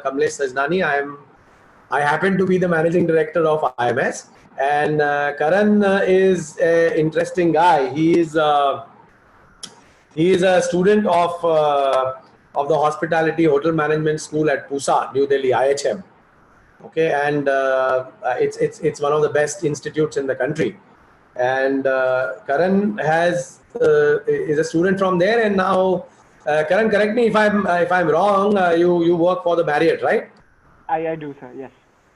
Kamlesh Sajnani. I happen to be the managing director of IMS, and Karan is an interesting guy. He is a student of the Hospitality Hotel Management School at Pusa, New Delhi, IHM. Okay, and it's one of the best institutes in the country. And Karan is a student from there, and now Karan, correct me if I'm wrong. You work for the Marriott, right? I do, sir. Yes.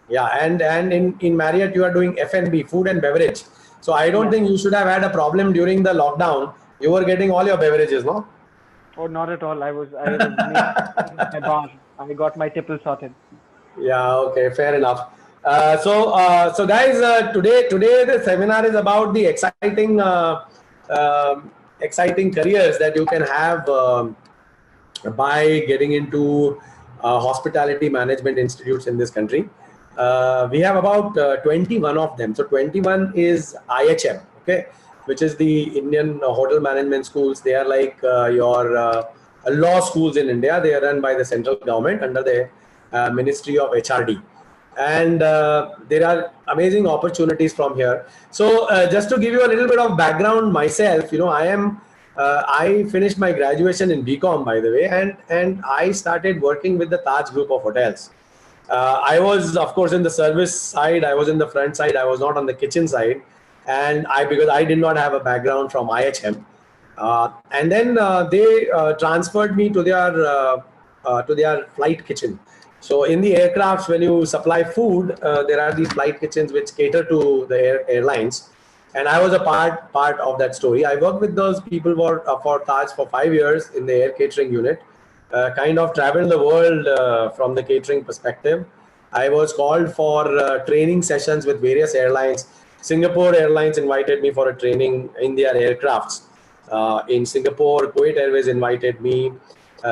Yeah, and in Marriott you are doing F&B, food and beverage. So I don't think you should have had a problem during the lockdown. You were getting all your beverages, no? Oh, not at all. I was making my bar. I got my tipple sorted. Yeah, okay, fair enough. So guys, today the seminar is about the exciting careers that you can have by getting into hospitality management institutes in this country. We have about 21 of them. So 21 is IHM, okay, which is the Indian Hotel Management Schools. They are like your law schools in India. They are run by the central government under the Ministry of HRD. And there are amazing opportunities from here. So just to give you a little bit of background myself, I finished my graduation in BCom, by the way, and I started working with the Taj Group of Hotels. I was, of course, in the service side. I was in the front side. I was not on the kitchen side, and because I did not have a background from IHM, and then they transferred me to their flight kitchen. So in the aircrafts, when you supply food, there are these flight kitchens which cater to the airlines. And I was a part of that story. I worked with those people for Taj for 5 years in the air catering unit. Kind of traveled the world from the catering perspective. I was called for training sessions with various airlines. Singapore Airlines invited me for a training in their aircrafts. In Singapore, Kuwait Airways invited me.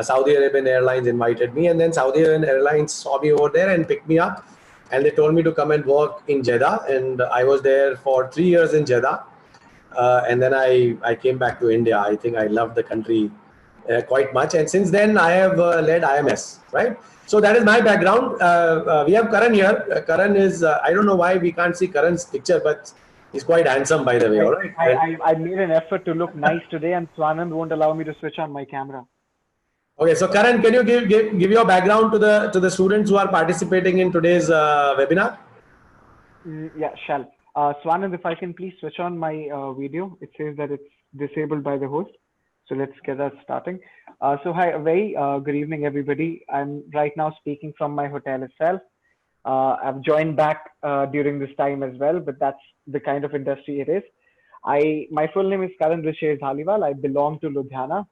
Saudi Arabian Airlines invited me, and then Saudi Arabian Airlines saw me over there and picked me up, and they told me to come and work in Jeddah, and I was there for 3 years in Jeddah, and then I came back to India. I think I loved the country quite much, and since then I have led IMS, right? So that is my background. We have Karan here. Karan is, I don't know why we can't see Karan's picture, but he's quite handsome, by the way, all right? I made an effort to look nice today, and Swanand won't allow me to switch on my camera. Okay, so Karan, can you give your background to the students who are participating in today's webinar? Yeah, shall. Swanand, if I can please switch on my video. It says that it's disabled by the host. So let's get that starting. So hi, a very good evening, everybody. I'm right now speaking from my hotel itself. I've joined back during this time as well, but that's the kind of industry it is. My full name is Karan Rishesh Dhaliwal. I belong to Ludhiana.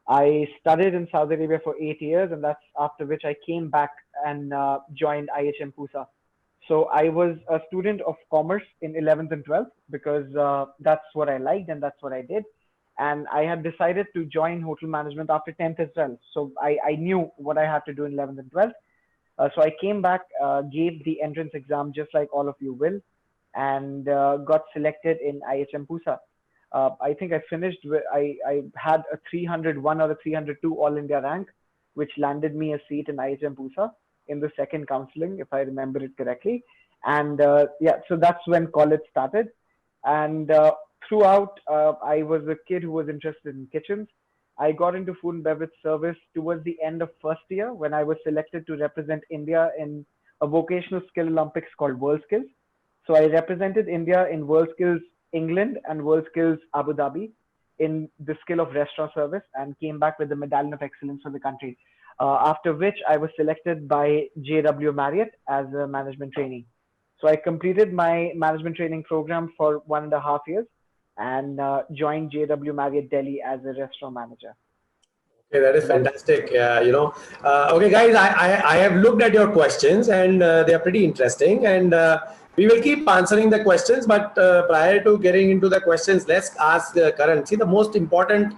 I studied in Saudi Arabia for 8 years, and that's after which I came back and joined IHM Pusa. So I was a student of commerce in 11th and 12th because that's what I liked and that's what I did. And I had decided to join hotel management after 10th as well. So I knew what I had to do in 11th and 12th. So I came back, gave the entrance exam just like all of you will, and got selected in IHM Pusa. I think I finished with, I had a 301 or a 302 All India rank, which landed me a seat in IHM Pusa in the second counseling, if I remember it correctly. And yeah, so that's when college started. And throughout, I was a kid who was interested in kitchens. I got into food and beverage service towards the end of first year when I was selected to represent India in a vocational skill Olympics called World Skills. So I represented India in World Skills England and World Skills Abu Dhabi in the skill of restaurant service and came back with the Medallion of Excellence for the country. After which I was selected by JW Marriott as a management trainee. So I completed my management training program for 1.5 years and joined JW Marriott Delhi as a restaurant manager. Okay, that is fantastic. Okay, guys, I have looked at your questions and they are pretty interesting, and we will keep answering the questions. But prior to getting into the questions, let's ask Karan. See, the most important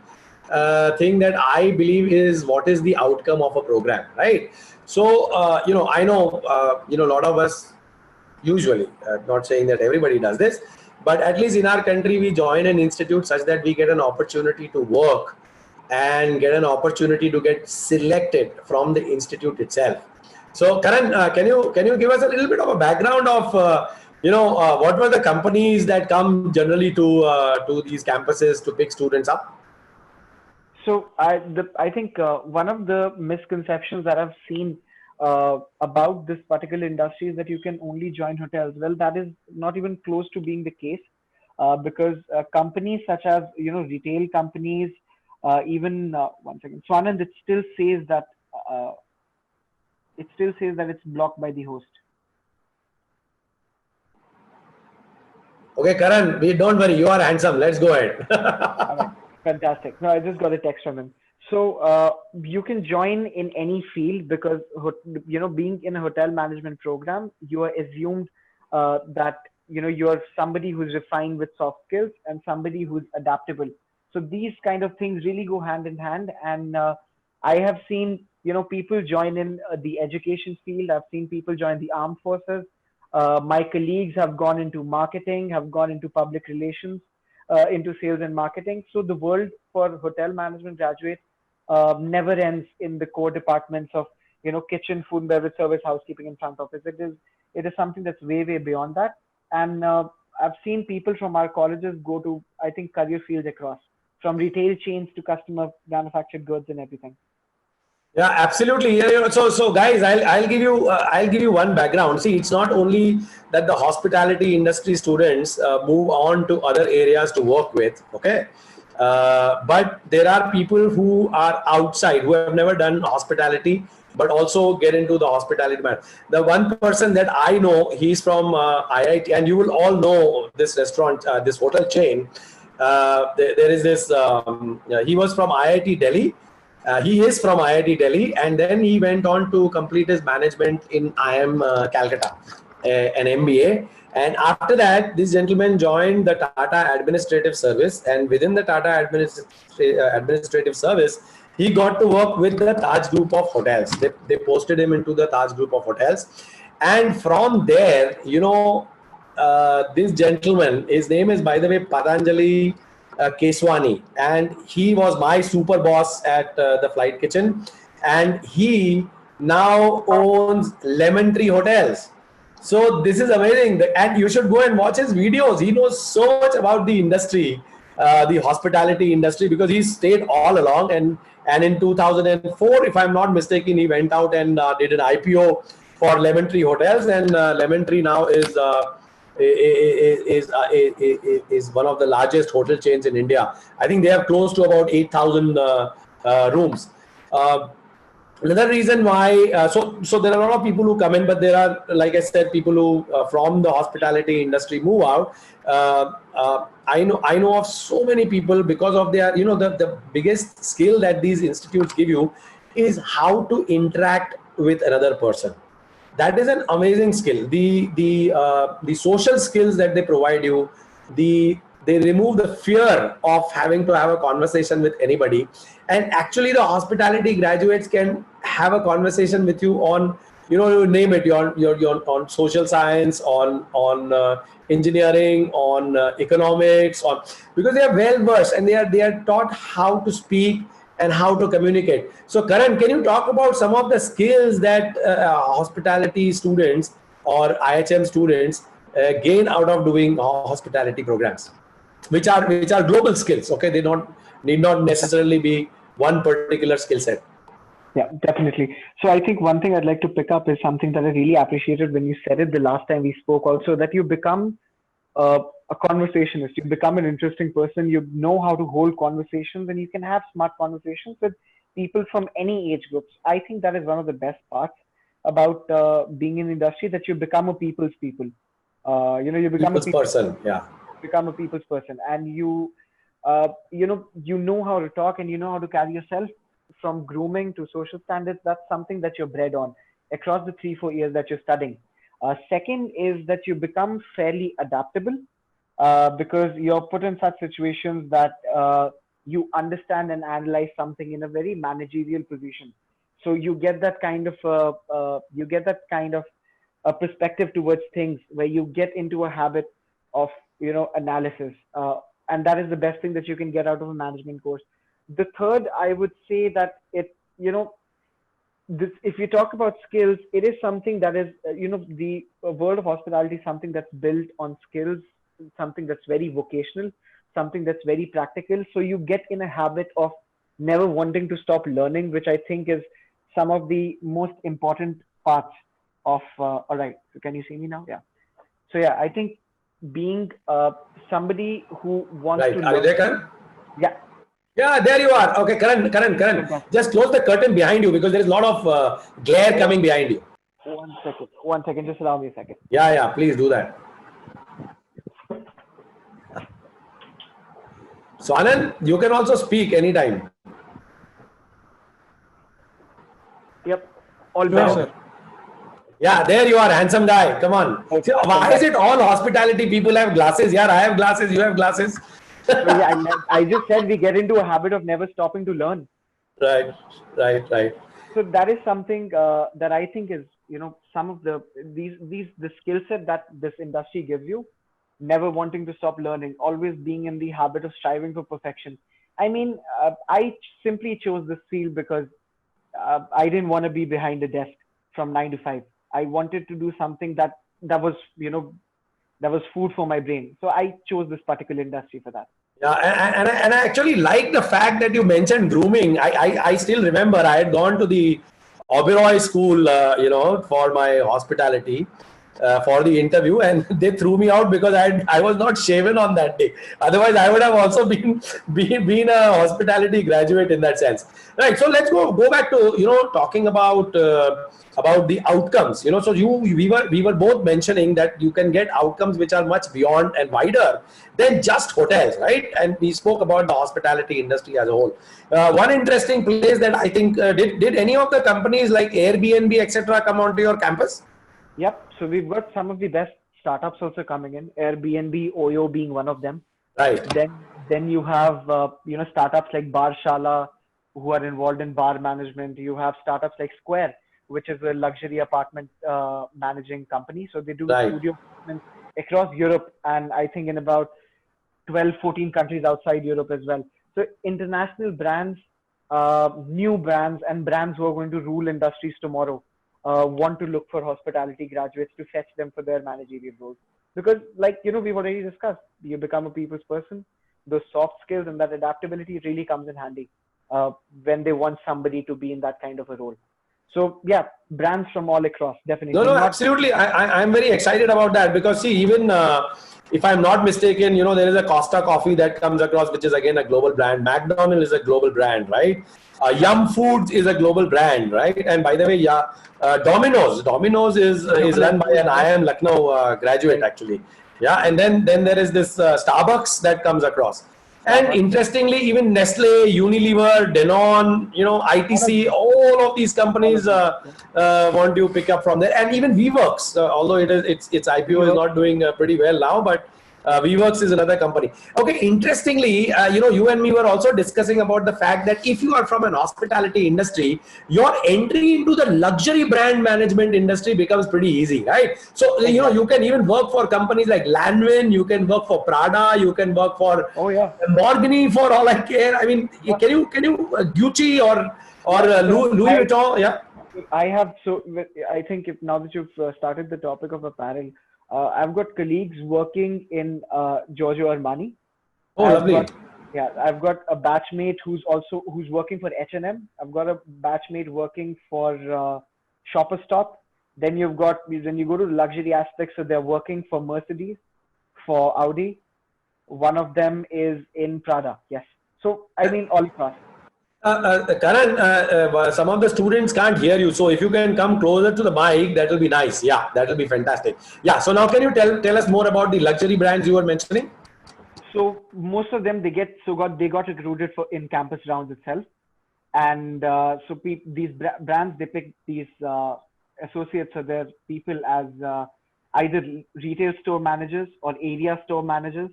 thing that I believe is what is the outcome of a program, right? So, I know, a lot of us usually, not saying that everybody does this, but at least in our country, we join an institute such that we get an opportunity to work and get an opportunity to get selected from the institute itself. So Karan, can you give us a little bit of a background of what were the companies that come generally to these campuses to pick students up? So I think one of the misconceptions that I've seen about this particular industry is that you can only join hotels. Well, that is not even close to being the case, because companies such as retail companies, even one second, Swanand, uh, it still says that it's blocked by the host. Okay, Karan, we don't worry, you are handsome. Let's go ahead. All right, fantastic. No, I just got a text from him. So you can join in any field because being in a hotel management program, you are assumed that you are somebody who's refined with soft skills and somebody who's adaptable. So these kind of things really go hand in hand. And I have seen people join in the education field. I've seen people join the armed forces. My colleagues have gone into marketing, have gone into public relations, into sales and marketing. So the world for hotel management graduates never ends in the core departments of kitchen, food and beverage service, housekeeping, and front office. It is something that's way beyond that. And I've seen people from our colleges go to, I think, career fields across, from retail chains to customer manufactured goods and everything. Yeah, absolutely. Yeah, so guys, I'll give you one background. See, it's not only that the hospitality industry students move on to other areas to work with, okay, but there are people who are outside who have never done hospitality, but also get into the hospitality man. The one person that I know, he's from IIT, and you will all know this restaurant, this hotel chain. There is this. He was from IIT Delhi. He is from IIT Delhi, and then he went on to complete his management in IIM Calcutta, an MBA. And after that, this gentleman joined the Tata Administrative Service, and within the Tata Administrative Service, he got to work with the Taj Group of Hotels. They posted him into the Taj Group of Hotels, and from there, this gentleman, his name is, by the way, Patanjali Keswani, and he was my super boss at the Flight Kitchen, and he now owns Lemon Tree Hotels. So this is amazing, and you should go and watch his videos. He knows so much about the industry, the hospitality industry, because he stayed all along. And in 2004, if I'm not mistaken, he went out and did an IPO for Lemon Tree Hotels, and Lemon Tree now is one of the largest hotel chains in India. I think they have close to about 8,000 rooms. Another reason why, so there are a lot of people who come in, but there are, like I said, people who from the hospitality industry move out. I know of so many people, because of their, the biggest skill that these institutes give you is how to interact with another person. That is an amazing skill. The social skills that they provide you, they remove the fear of having to have a conversation with anybody. And actually, the hospitality graduates can have a conversation with you on, you name it, your on social science, on engineering, on economics, on, because they are well versed and they are taught how to speak and how to communicate. So Karan, can you talk about some of the skills that hospitality students or IHM students gain out of doing hospitality programs, which are global skills? Okay, they don't need not necessarily be one particular skill set. Yeah, definitely. So I think one thing I'd like to pick up is something that I really appreciated when you said it the last time we spoke also, that you become a conversationist. You become an interesting person. You know how to hold conversations, and you can have smart conversations with people from any age groups. I think that is one of the best parts about being in the industry, that you become a people's people. You become a People's person, yeah. people's person, and you know how to talk, and you know how to carry yourself, from grooming to social standards. That's something that you're bred on across the 3-4 years that you're studying. Second is that you become fairly adaptable, because you're put in such situations that you understand and analyze something in a very managerial position. So you get that kind of a perspective towards things, where you get into a habit of analysis, and that is the best thing that you can get out of a management course. The third, I would say that it you know this, if you talk about skills, it is something that is, the world of hospitality is something that's built on skills, something that's very vocational, something that's very practical. So you get in a habit of never wanting to stop learning, which I think is some of the most important parts of. All right, so can you see me now? Yeah. So yeah, I think being somebody who wants Right. to Are you learn. there, Karan? Yeah. Yeah, there you are. Okay, Karan. Just close the curtain behind you because there is a lot of glare coming behind you. 1 second. 1 second. Just allow me a second. Yeah, please do that. So Anand, you can also speak anytime. Yep. All Sure, better. sir. Yeah, there you are, handsome guy. Come on. Okay. See, why is it all hospitality people have glasses? Yeah, I have glasses, you have glasses. So yeah, I just said we get into a habit of never stopping to learn. Right. So that is something that I think is, some of the skill set that this industry gives you, never wanting to stop learning, always being in the habit of striving for perfection. I mean, I simply chose this field because I didn't want to be behind a desk from 9 to 5. I wanted to do something that was, that was food for my brain. So I chose this particular industry for that. Yeah, and I actually like the fact that you mentioned grooming. I still remember I had gone to the Oberoi school, for my hospitality for the interview, and they threw me out because I was not shaven on that day. Otherwise, I would have also been a hospitality graduate in that sense. Right. So let's go back to talking about the outcomes. So we were both mentioning that you can get outcomes which are much beyond and wider than just hotels, right? And we spoke about the hospitality industry as a whole. One interesting place that I think did any of the companies like Airbnb, etc., come onto your campus? Yep. So we've got some of the best startups also coming in. Airbnb, Oyo being one of them. Right. Then you have startups like Barshala who are involved in bar management. You have startups like Square, which is a luxury apartment managing company. So they do studio apartments across Europe, and I think in about 12, 14 countries outside Europe as well. So international brands, new brands, and brands who are going to rule industries tomorrow want to look for hospitality graduates to fetch them for their managerial roles. Because we've already discussed, you become a people's person. Those soft skills and that adaptability really comes in handy when they want somebody to be in that kind of a role. So yeah, brands from all across, definitely. No, absolutely. I'm very excited about that because see, even if I'm not mistaken, there is a Costa Coffee that comes across, which is again a global brand. McDonald's is a global brand, right? Yum Foods is a global brand, right? And by the way, Domino's is run by an IIM Lucknow graduate actually. Yeah, and then there is this Starbucks that comes across. And interestingly, even Nestle, Unilever, Danone, ITC, all of these companies want to pick up from there. And even WeWorks, although its IPO is not doing pretty well now, but WeWorks is another company. Okay, interestingly, you and me were also discussing about the fact that if you are from an hospitality industry, your entry into the luxury brand management industry becomes pretty easy, right? So, you can even work for companies like Lanvin, you can work for Prada, you can work for Lamborghini for all I care. I mean, can you Gucci or Louis Vuitton? Yeah. I have, so I think now that you've started the topic of apparel, I've got colleagues working in Giorgio Armani. Oh, lovely. I've got a batchmate who's working for H&M. I've got a batchmate working for Shoppers Stop. Then you go to luxury aspects, so they're working for Mercedes, for Audi. One of them is in Prada. Yes. So I mean, all across. Karan, some of the students can't hear you, so if you can come closer to the mic, that will be nice. Yeah, that will be fantastic. Yeah, so now can you tell us more about the luxury brands you were mentioning? So most of them they got recruited for in campus rounds itself, and so these brands, they pick these associates or their people as either retail store managers or area store managers.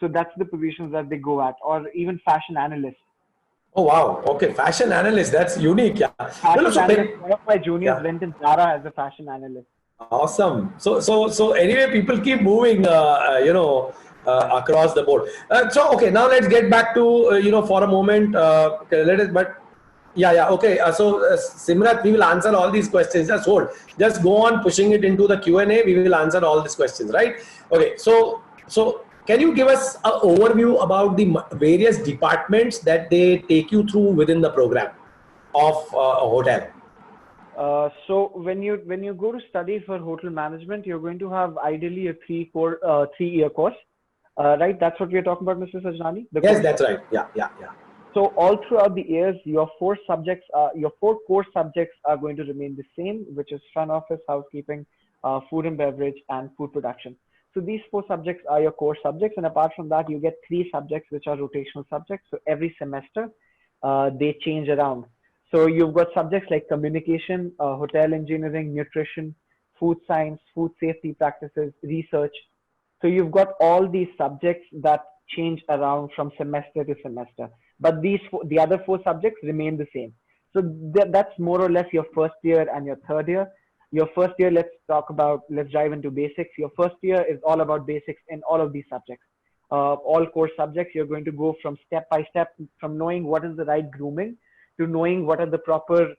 So that's the positions that they go at, or even fashion analysts. Oh wow! Okay, fashion analyst. That's unique. Yeah. One of my juniors went in Zara as a fashion analyst. Awesome. So anyway, people keep moving. Across the board. So okay, now let's get back to for a moment. Yeah. Okay. Simrat, we will answer all these questions. Just hold. Just go on pushing it into the Q&A. We will answer all these questions, right? Okay. So can you give us an overview about the various departments that they take you through within the program of a hotel? So when you go to study for hotel management, you're going to have ideally a 3-year course, right? That's what we're talking about, Mr. Sajnani. The Yes, course. that's right. Yeah. So all throughout the years, your four core subjects are going to remain the same, which is front office, housekeeping, food and beverage, and food production. So these four subjects are your core subjects, and apart from that, you get three subjects which are rotational subjects. So every semester, they change around. So you've got subjects like communication, hotel engineering, nutrition, food science, food safety practices, research. So you've got all these subjects that change around from semester to semester, but the other four subjects remain the same. So that's more or less your first year and your third year. Your first year, let's dive into basics. Your first year is all about basics in all of these subjects. All core subjects, you're going to go from step by step, from knowing what is the right grooming to knowing what is the proper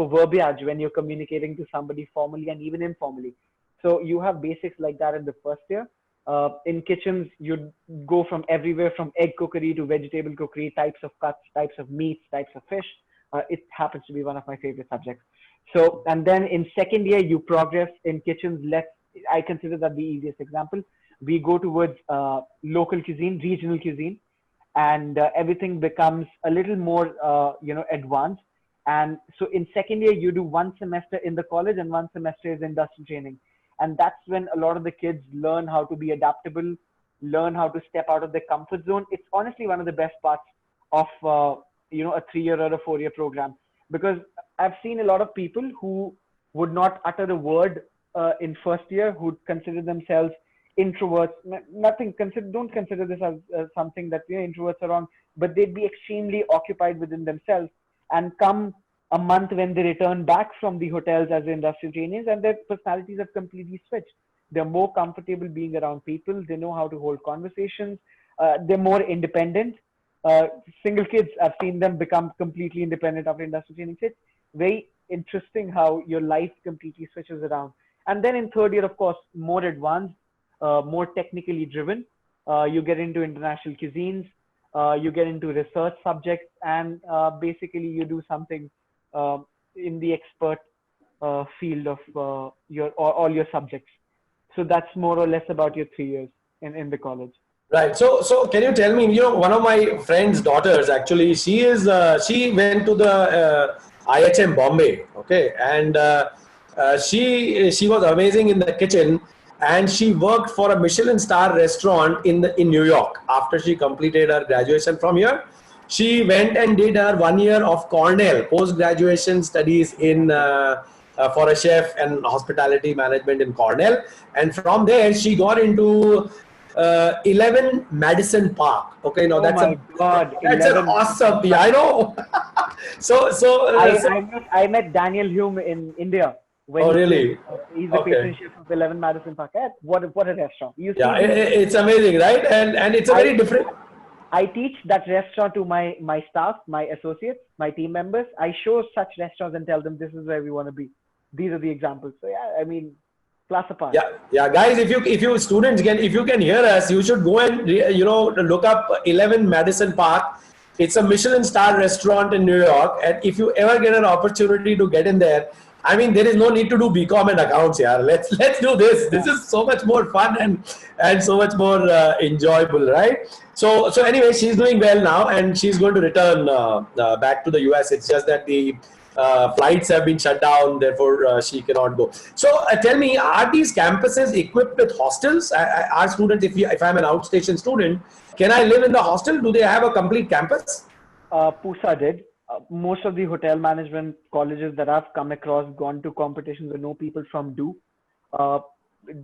verbiage when you're communicating to somebody formally and even informally. So you have basics like that in the first year. In kitchens, you go from everywhere from egg cookery to vegetable cookery, types of cuts, types of meats, types of fish. It happens to be one of my favorite subjects. So, and then in second year, you progress in kitchens. I consider that the easiest example. We go towards local cuisine, regional cuisine, and everything becomes a little more, advanced. And so in second year, you do one semester in the college and one semester is industrial training. And that's when a lot of the kids learn how to be adaptable, learn how to step out of their comfort zone. It's honestly one of the best parts of a 3-year or a 4-year program, because I've seen a lot of people who would not utter a word in first year, who consider themselves introverts. Don't consider this as something that introverts are wrong, but they'd be extremely occupied within themselves, and come a month when they return back from the hotels as industrial trainees, and their personalities have completely switched. They're more comfortable being around people. They know how to hold conversations. They're more independent. Single kids, I've seen them become completely independent after industrial training. It's very interesting how your life completely switches around. And then in third year, of course, more advanced, more technically driven. You get into international cuisines. You get into research subjects, and basically you do something in the expert field of all your subjects. So that's more or less about your 3 years in the college. Right. So can you tell me, one of my friend's daughters, actually, she went to the IHM Bombay. Okay. And she was amazing in the kitchen, and she worked for a Michelin star restaurant in New York after she completed her graduation from here. She went and did her 1 year of Cornell post-graduation studies in for a chef and hospitality management in Cornell. And from there, she got into 11 Madison Park. Okay, now Oh my God, that's an 11. awesome. Yeah, I know. I met Daniel Hume in India when Oh, really? he's the Okay. patron chef of 11 Madison Park. What a restaurant! Yeah, it's amazing, right? And it's a very different. I teach that restaurant to my staff, my associates, my team members. I show such restaurants and tell them this is where we want to be. These are the examples. So yeah, I mean, class apart. Yeah, guys, if you students if you can hear us, you should go and look up 11 Madison Park. It's a Michelin star restaurant in New York, and if you ever get an opportunity to get in there, I mean, there is no need to do BCom and accounts here. Let's do this. This is so much more fun and so much more enjoyable, right? So anyway, she's doing well now, and she's going to return back to the US. It's just that the flights have been shut down, therefore she cannot go. So tell me, are these campuses equipped with hostels? Are students, if I'm an outstation student, can I live in the hostel? Do they have a complete campus? Pusa did. Most of the hotel management colleges that I've come across, gone to competitions or know people from do,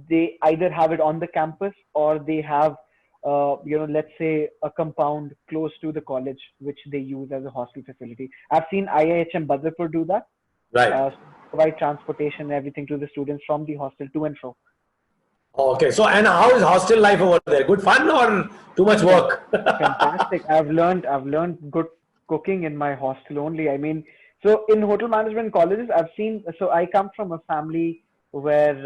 they either have it on the campus or they have, let's say a compound close to the college, which they use as a hostel facility. I've seen IIHM Badrpur do that. Right. Provide transportation and everything to the students from the hostel to and fro. Okay. So, and how is hostel life over there? Good fun or too much work? Fantastic. I've learned good cooking in my hostel only. I mean, so in hotel management colleges, I've seen. So I come from a family where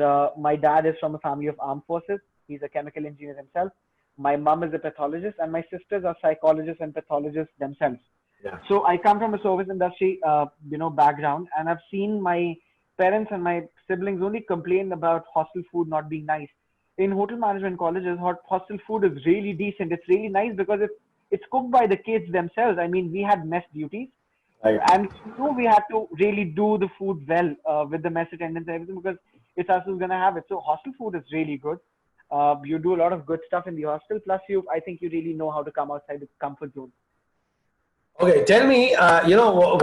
my dad is from a family of armed forces. He's a chemical engineer himself. My mom is a pathologist, and my sisters are psychologists and pathologists themselves. Yeah. So I come from a service industry, background, and I've seen my parents and my siblings only complain about hostel food not being nice. In hotel management colleges, hostel food is really decent. It's really nice because it's cooked by the kids themselves. I mean, we had mess duties, Right. and we had to really do the food well with the mess attendants and everything because it's us who's gonna have it. So hostel food is really good. You do a lot of good stuff in the hostel. Plus, I think you really know how to come outside the comfort zone. Okay, tell me,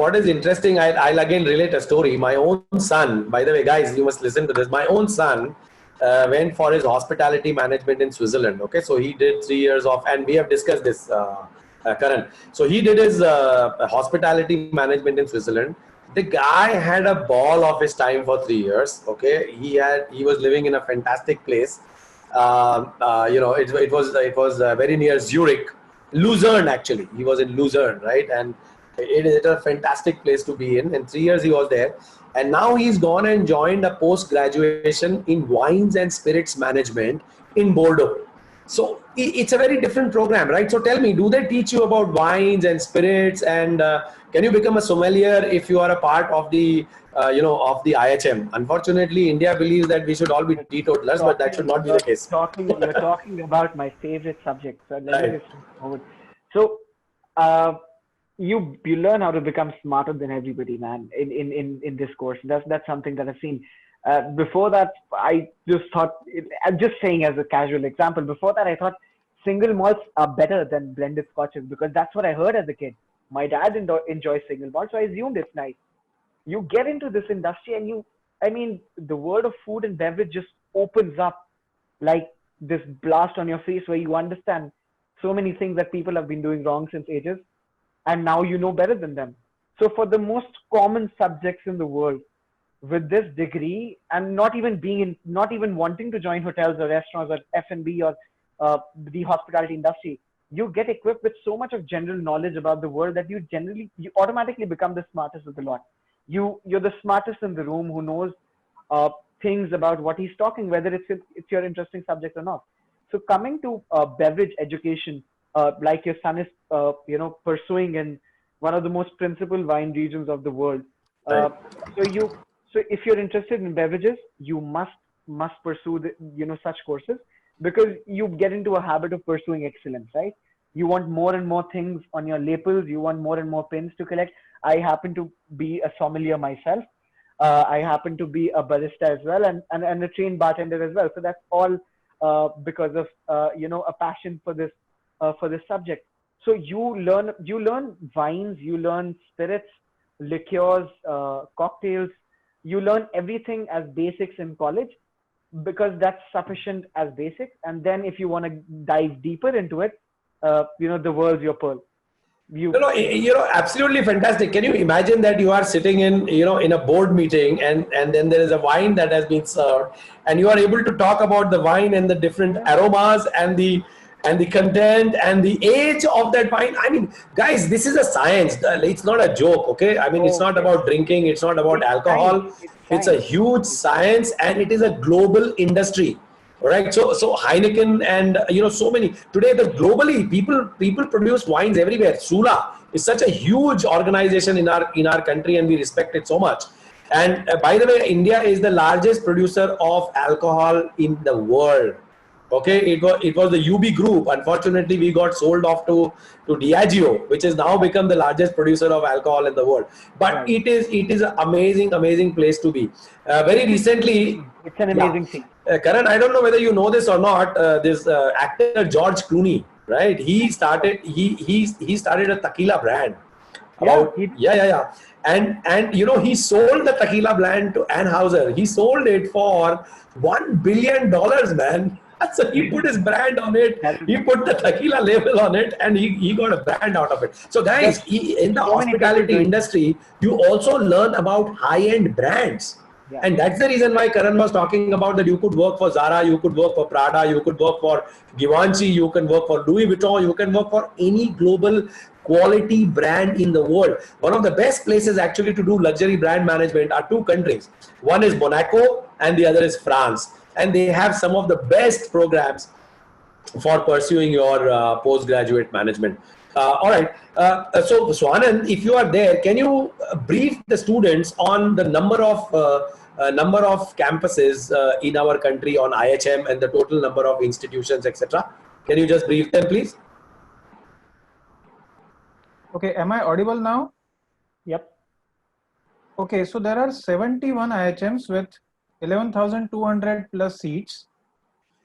what is interesting? I'll again relate a story. My own son, by the way, guys, you must listen to this. My own son went for his hospitality management in Switzerland. Okay, so he did 3 years of, and we have discussed this, Karan. So he did his hospitality management in Switzerland. The guy had a ball of his time for 3 years. Okay, he was living in a fantastic place. It was very near Zurich. Lucerne, actually. He was in Lucerne, right? And it is a fantastic place to be in. In 3 years, he was there. And now he's gone and joined a post-graduation in wines and spirits management in Bordeaux. So it's a very different program, right? So tell me, do they teach you about wines and spirits? And can you become a sommelier if you are a part of the, of the IHM? Unfortunately, India believes that we should all be teetotalers, but that should not be the case. You're talking about my favorite subject. So let me Right. just move forward. So you learn how to become smarter than everybody, man. In this course, that's something that I've seen. Before that, I just thought. I'm just saying as a casual example. Before that, I thought single malts are better than blended scotches because that's what I heard as a kid. My dad enjoys single malt, so I assumed it's nice. You get into this industry and the world of food and beverage just opens up like this blast on your face where you understand so many things that people have been doing wrong since ages, and now you know better than them. So for the most common subjects in the world, with this degree and not even wanting to join hotels or restaurants or F&B or the hospitality industry, you get equipped with so much of general knowledge about the world that you automatically become the smartest of the lot. You're the smartest in the room who knows things about what he's talking, whether it's your interesting subject or not. So coming to beverage education, like your son is pursuing in one of the most principal wine regions of the world. Right. So if you're interested in beverages, you must pursue such courses because you get into a habit of pursuing excellence, right? You want more and more things on your labels. You want more and more pins to collect. I happen to be a sommelier myself. I happen to be a barista as well, and a trained bartender as well. So that's all because of a passion for this subject. So you learn wines, you learn spirits, liqueurs, cocktails. You learn everything as basics in college because that's sufficient as basics. And then if you want to dive deeper into it, the world's your pearl. Absolutely fantastic. Can you imagine that you are sitting in a board meeting and then there is a wine that has been served and you are able to talk about the wine and the different aromas and the content and the age of that wine. I mean, guys, this is a science. It's not a joke, okay? I mean, it's not about drinking. It's not about alcohol. It's a huge science and it is a global industry. All right. So Heineken and, so many today, globally people produce wines everywhere. Sula is such a huge organization in our country and we respect it so much. And by the way, India is the largest producer of alcohol in the world. Okay, it was the UB Group. Unfortunately, we got sold off to Diageo, which has now become the largest producer of alcohol in the world. But right. it is an amazing place to be. Very recently, it's an amazing thing. Karan, I don't know whether you know this or not. This actor George Clooney, right? He started a tequila brand. Yeah. And he sold the tequila brand to Anheuser. He sold it for $1 billion, man. So he put his brand on it, he put the tequila label on it, and he got a brand out of it. So guys, in the hospitality industry, you also learn about high-end brands. And that's the reason why Karan was talking about that you could work for Zara, you could work for Prada, you could work for Givenchy, you can work for Louis Vuitton, you can work for any global quality brand in the world. One of the best places actually to do luxury brand management are two countries. One is Monaco and the other is France. And they have some of the best programs for pursuing your postgraduate management. All right. So, Swanand, if you are there, can you brief the students on the number of campuses in our country on IHM and the total number of institutions, etc.? Can you just brief them, please? Okay, am I audible now? Yep. Okay, so there are 71 IHMs with 11,200 plus seats.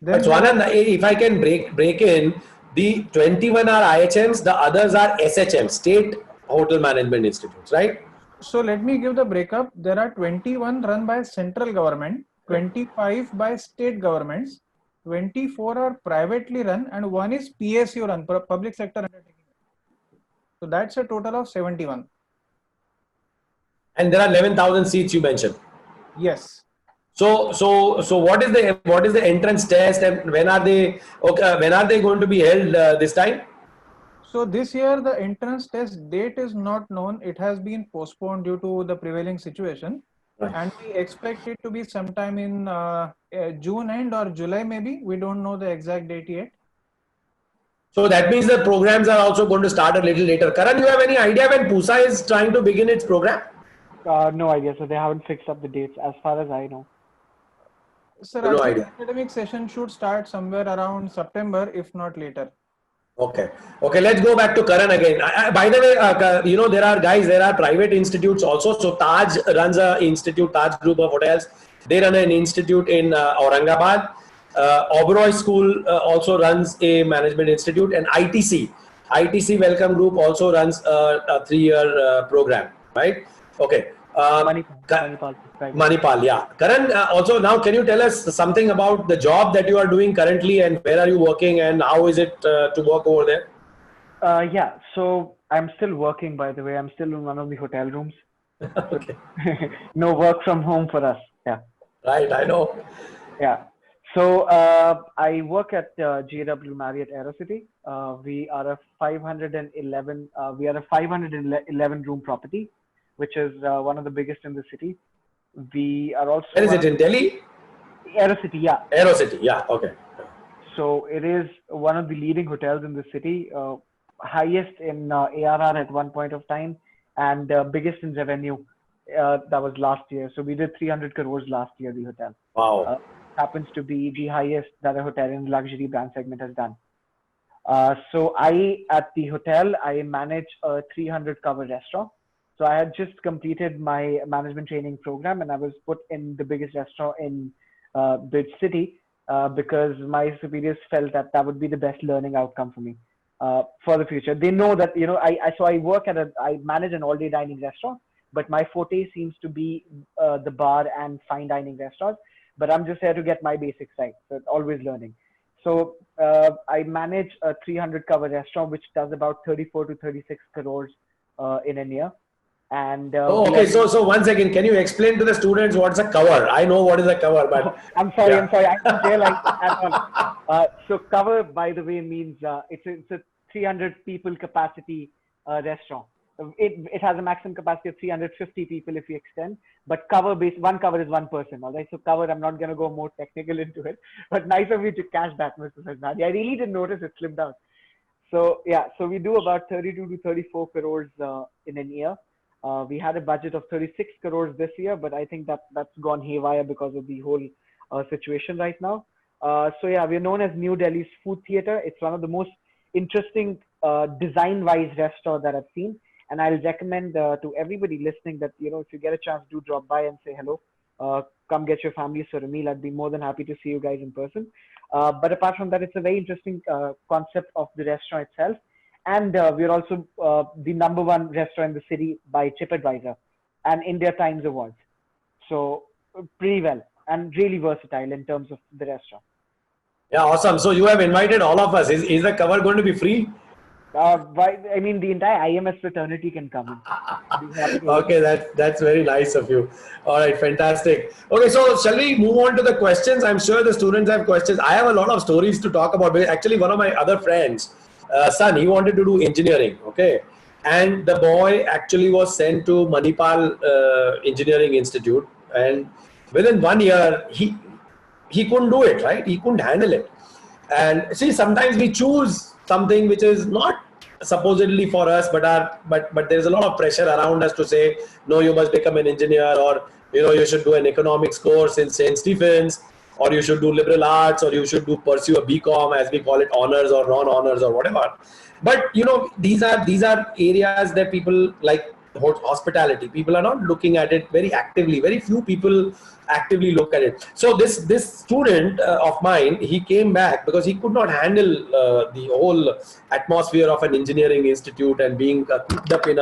But Swanand, if I can break in, the 21 are IHMs, the others are SHM, State Hotel Management Institutes, right? So let me give the breakup. There are 21 run by central government, 25 by state governments, 24 are privately run, and one is PSU run, public sector undertaking. So that's a total of 71. And there are 11,000 seats you mentioned. Yes. So what is the entrance test, and when are they going to be held this time? So this year the entrance test date is not known. It has been postponed due to the prevailing situation, and we expect it to be sometime in June end or July maybe. We don't know the exact date yet. So that means the programs are also going to start a little later. Karan, you have any idea when PUSA is trying to begin its program? No idea. So they haven't fixed up the dates as far as I know. Sir, no idea. The academic session should start somewhere around September, if not later. Okay. Let's go back to Karan again. By the way, there are private institutes also. So Taj runs an institute, Taj Group of Hotels. They run an institute in Aurangabad. Oberoi School also runs a management institute, and ITC Welcome Group also runs a 3-year program, right? Okay. Manipal, yeah. Karan, also now can you tell us something about the job that you are doing currently, and where are you working, and how is it to work over there? Yeah, so I'm still working, by the way. I'm still in one of the hotel rooms. Okay. No work from home for us. Yeah. Right, I know. Yeah. So I work at JW Marriott Aerocity. We are a 511 room property, which is one of the biggest in the city. We are also. Where is it, in Delhi? Aerocity, yeah. Aerocity, yeah. Okay. So it is one of the leading hotels in the city, highest in ARR at one point of time, and biggest in revenue. That was last year. So we did 300 crores last year, the hotel. Wow. Happens to be the highest that a hotel in the luxury brand segment has done. So at the hotel, I manage a 300 cover restaurant. So I had just completed my management training program, and I was put in the biggest restaurant in the city because my superiors felt that that would be the best learning outcome for me for the future. They know that, I manage an all-day dining restaurant, but my forte seems to be the bar and fine dining restaurants. But I'm just here to get my basics right. So always learning. So I manage a 300 cover restaurant, which does about 34 to 36 crores in a year. And okay. So once again, can you explain to the students what's a cover? I know what is a cover, but I'm sorry. I didn't realize at all. So cover, by the way, means it's a 300 people capacity restaurant. It has a maximum capacity of 350 people if you extend, but one cover is one person. All right. So cover, I'm not going to go more technical into it, but nice of you to catch that, Mr. Sajnadi. I really didn't notice it slipped out. So yeah, so we do about 32 to 34 crores in a year. We had a budget of 36 crores this year, but I think that's gone haywire because of the whole situation right now. So yeah, we're known as New Delhi's food theater. It's one of the most interesting design-wise restaurants that I've seen. And I'll recommend to everybody listening that, if you get a chance, do drop by and say hello. Come get your families for a meal. I'd be more than happy to see you guys in person. But apart from that, it's a very interesting concept of the restaurant itself. And we're also the #1 restaurant in the city by TripAdvisor and India Times Awards. So pretty well and really versatile in terms of the restaurant. Yeah, awesome. So you have invited all of us. Is the cover going to be free? I mean, the entire IMS fraternity can come in. Be happy to Okay, that's very nice of you. All right, fantastic. Okay, so shall we move on to the questions? I'm sure the students have questions. I have a lot of stories to talk about. Actually, one of my other friends, son, he wanted to do engineering. Okay, and the boy actually was sent to Manipal Engineering Institute, and within 1 year, he couldn't do it. Right, he couldn't handle it. And see, sometimes we choose something which is not supposedly for us, but there's a lot of pressure around us to say, no, you must become an engineer, or you should do an economics course in St. Stephen's, or you should do liberal arts, or you should pursue a BCom, as we call it, honors or non-honors or whatever. But these are areas that people like hospitality. People are not looking at it very actively. Very few people actively look at it. So this student of mine, he came back because he could not handle the whole atmosphere of an engineering institute and being cooped up in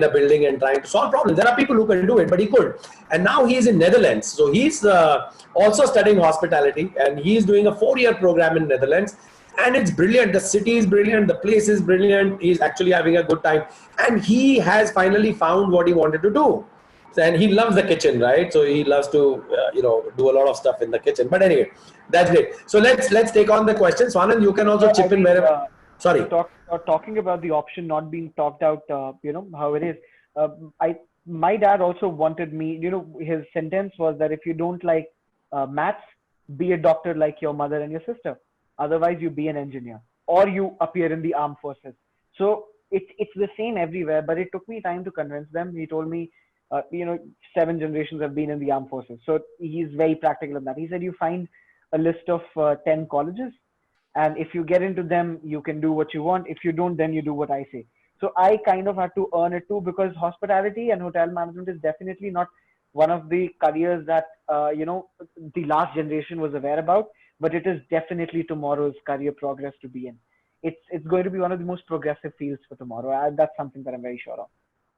a building and trying to solve problems. There are people who can do it, but he could. And now he is in Netherlands. So he's also studying hospitality, and he's doing a 4-year program in Netherlands. And it's brilliant. The city is brilliant. The place is brilliant. He's actually having a good time. And he has finally found what he wanted to do. And he loves the kitchen, right? So he loves to, do a lot of stuff in the kitchen. But anyway, that's great. So let's take on the questions. Swanand, you can also chip in wherever. Sorry. Talking about the option not being talked out, how it is. My dad also wanted me, his sentence was that if you don't like maths, be a doctor like your mother and your sister. Otherwise, you be an engineer or you appear in the armed forces. So it's the same everywhere, but it took me time to convince them. He told me, 7 generations have been in the armed forces. So he's very practical in that. He said, you find a list of 10 colleges, and if you get into them, you can do what you want. If you don't, then you do what I say. So I kind of had to earn it too, because hospitality and hotel management is definitely not one of the careers that, the last generation was aware about. But it is definitely tomorrow's career progress to be in. It's going to be one of the most progressive fields for tomorrow. That's something that I'm very sure of.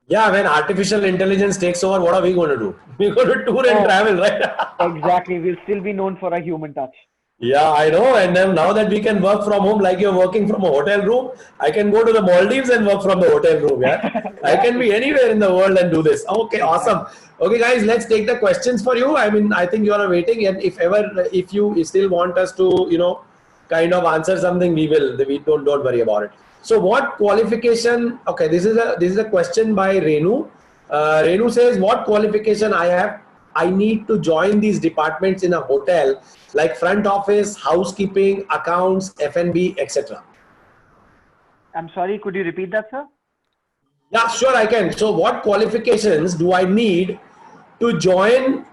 Yeah, when artificial intelligence takes over, what are we going to do? We're going to tour and travel, right? Exactly. We'll still be known for a human touch. Yeah, I know. And then now that we can work from home, like you're working from a hotel room, I can go to the Maldives and work from the hotel room. Yeah, I can be anywhere in the world and do this. Okay, awesome. Okay, guys, let's take the questions for you. I mean, I think you are waiting, and if you still want us to, kind of answer something, we will. We don't worry about it. So, what qualification? Okay, this is a question by Renu. Renu says, what qualification I need to join these departments in a hotel, like front office, housekeeping, accounts, F&B, etc. I'm sorry, could you repeat that, sir? Yeah, sure, I can. So what qualifications do I need to join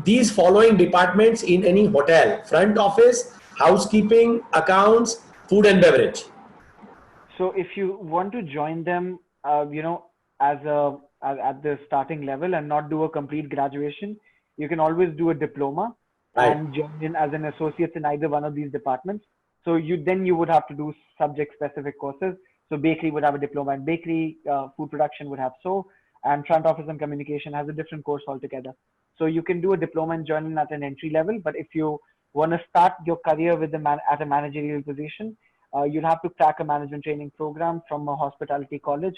these following departments in any hotel? Front office, housekeeping, accounts, food and beverage. So if you want to join them, as at the starting level and not do a complete graduation, you can always do a diploma and join in as an associate in either one of these departments. So you would have to do subject specific courses. So bakery would have a diploma in bakery, food production would have and front office and communication has a different course altogether. So you can do a diploma and join in at an entry level. But if you want to start your career with at a managerial position, you'll have to crack a management training program from a hospitality college,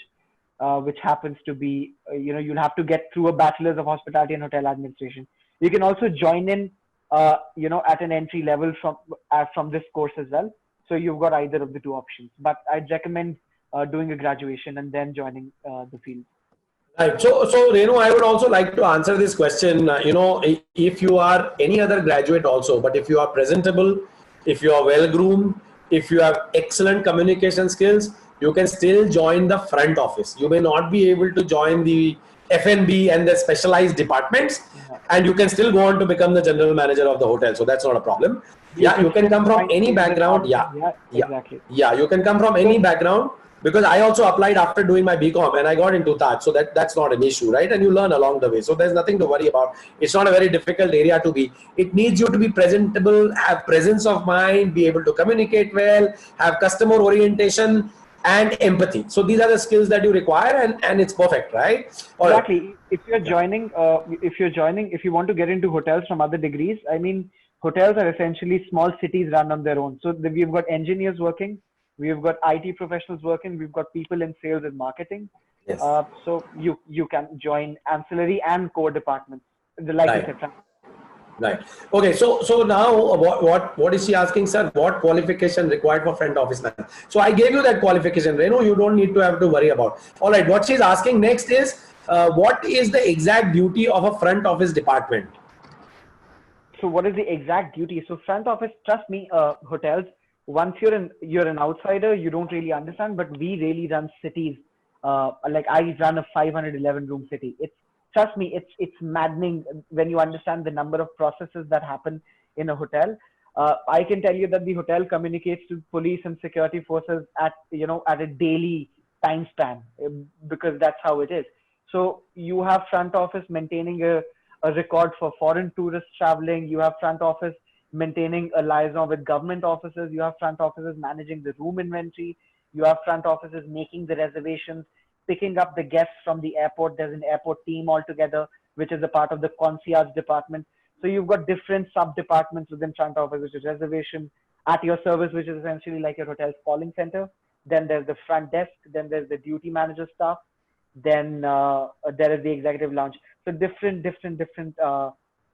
which happens to be, you'll have to get through a bachelor's of hospitality and hotel administration. You can also join in, at an entry level from this course as well. So you've got either of the two options, but I'd recommend doing a graduation and then joining the field. Right. So Renu, I would also like to answer this question. If you are any other graduate also, but if you are presentable, if you are well groomed, if you have excellent communication skills, you can still join the front office. You may not be able to join the F&B and the specialized departments, and you can still go on to become the general manager of the hotel. So that's not a problem. Yeah, you can come from any background. Yeah, exactly. Yeah, you can come from any background, because I also applied after doing my BCom and I got into Taj. So that's not an issue, right? And you learn along the way. So there's nothing to worry about. It's not a very difficult area to be. It needs you to be presentable, have presence of mind, be able to communicate well, have customer orientation and empathy. So these are the skills that you require, and it's perfect, right? Exactly. If you're joining, if you want to get into hotels from other degrees, I mean, hotels are essentially small cities run on their own. So we've got engineers working, we've got IT professionals working, we've got people in sales and marketing. Yes. So you can join ancillary and core departments, like Right. you said. Right. Okay. So now what is she asking, sir? What qualification required for front office manager? So I gave you that qualification, Renu. You don't need to have to worry about. All right. What she's asking next is what is the exact duty of a front office department? So what is the exact duty? So front office, trust me, hotels. Once you're an outsider, you don't really understand. But we really run cities. Like I run a 511 room city. Trust me, it's maddening when you understand the number of processes that happen in a hotel. I can tell you that the hotel communicates to police and security forces at a daily time span, because that's how it is. So you have front office maintaining a record for foreign tourists traveling. You have front office maintaining a liaison with government offices. You have front offices managing the room inventory. You have front offices making the reservations, picking up the guests from the airport. There's an airport team altogether, which is a part of the concierge department. So you've got different sub departments within front office, which is reservation, at your service, which is essentially like your hotel's calling center. Then there's the front desk. Then there's the duty manager staff. Then there is the executive lounge. So different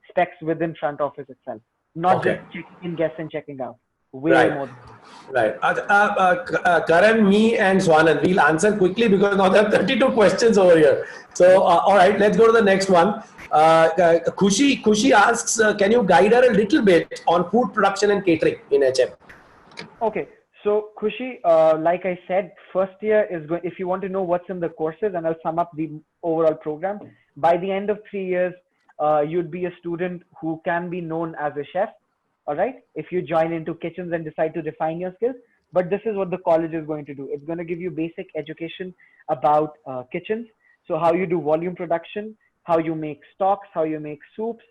specs within front office itself, not just checking in guests and checking out. Way more. Right. Karan, me and Swanand, we'll answer quickly because now there are 32 questions over here. So, all right, let's go to the next one. Khushi asks, can you guide her a little bit on food production and catering in HM? Okay. So Khushi, like I said, first year is going, if you want to know what's in the courses, and I'll sum up the overall program, by the end of 3 years, you'd be a student who can be known as a chef. All right. If you join into kitchens and decide to refine your skills, but this is what the college is going to do. It's going to give you basic education about kitchens. So how you do volume production, how you make stocks, how you make soups,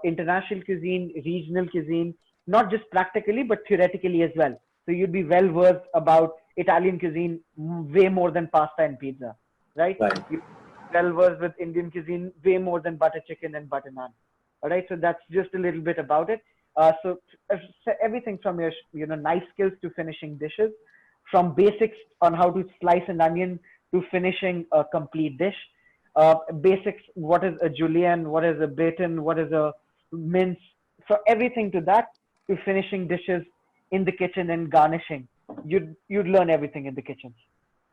international cuisine, regional cuisine, not just practically, but theoretically as well. So you'd be well versed about Italian cuisine way more than pasta and pizza, right? You're well versed with Indian cuisine way more than butter chicken and butter naan. All right. So that's just a little bit about it. So everything from your knife skills to finishing dishes, from basics on how to slice an onion to finishing a complete dish, basics, what is a julienne, what is a bacon, what is a mince, so everything to that, to finishing dishes in the kitchen and garnishing. You'd learn everything in the kitchen.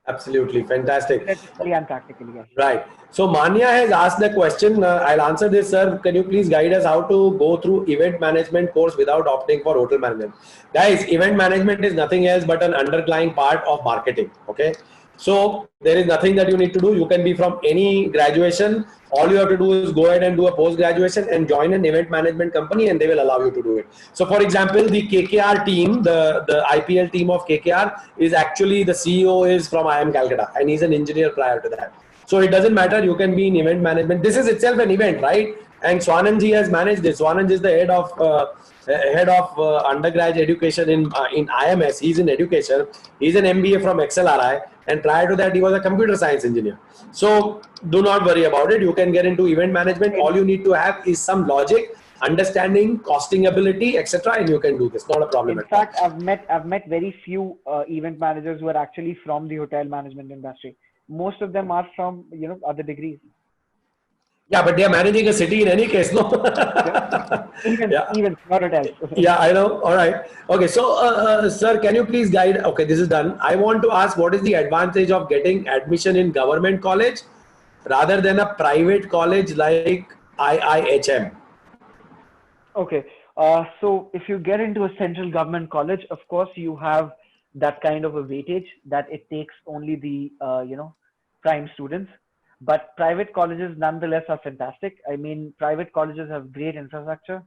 Absolutely. Fantastic. Theoretically and practically, yes. Right. So Manya has asked the question. I'll answer this, sir. Can you please guide us how to go through event management course without opting for hotel management? Guys, event management is nothing else but an underlying part of marketing. Okay. So there is nothing that you need to do. You can be from any graduation. All you have to do is go ahead and do a post-graduation and join an event management company, and they will allow you to do it. So for example, the KKR team, the IPL team of KKR is actually, the CEO is from IIM Calcutta, and he's an engineer prior to that. So it doesn't matter. You can be in event management. This is itself an event, right? And Swanand has managed this. Swanand is the head of undergraduate education in IMS. He's in education. He's an MBA from XLRI, and prior to that, he was a computer science engineer. So do not worry about it. You can get into event management. All you need to have is some logic, understanding, costing ability, etc., and you can do this. Not a problem. In fact, I've met very few event managers who are actually from the hotel management industry. Most of them are from other degrees. Yeah, but they are managing a city in any case, no? Even not hotels. Yeah, I know. All right. Okay. So, sir, can you please guide? Okay, this is done. I want to ask, what is the advantage of getting admission in government college rather than a private college like IIHM? Okay. So if you get into a central government college, of course, you have that kind of a weightage that it takes only the, prime students. But private colleges nonetheless are fantastic. I mean, private colleges have great infrastructure.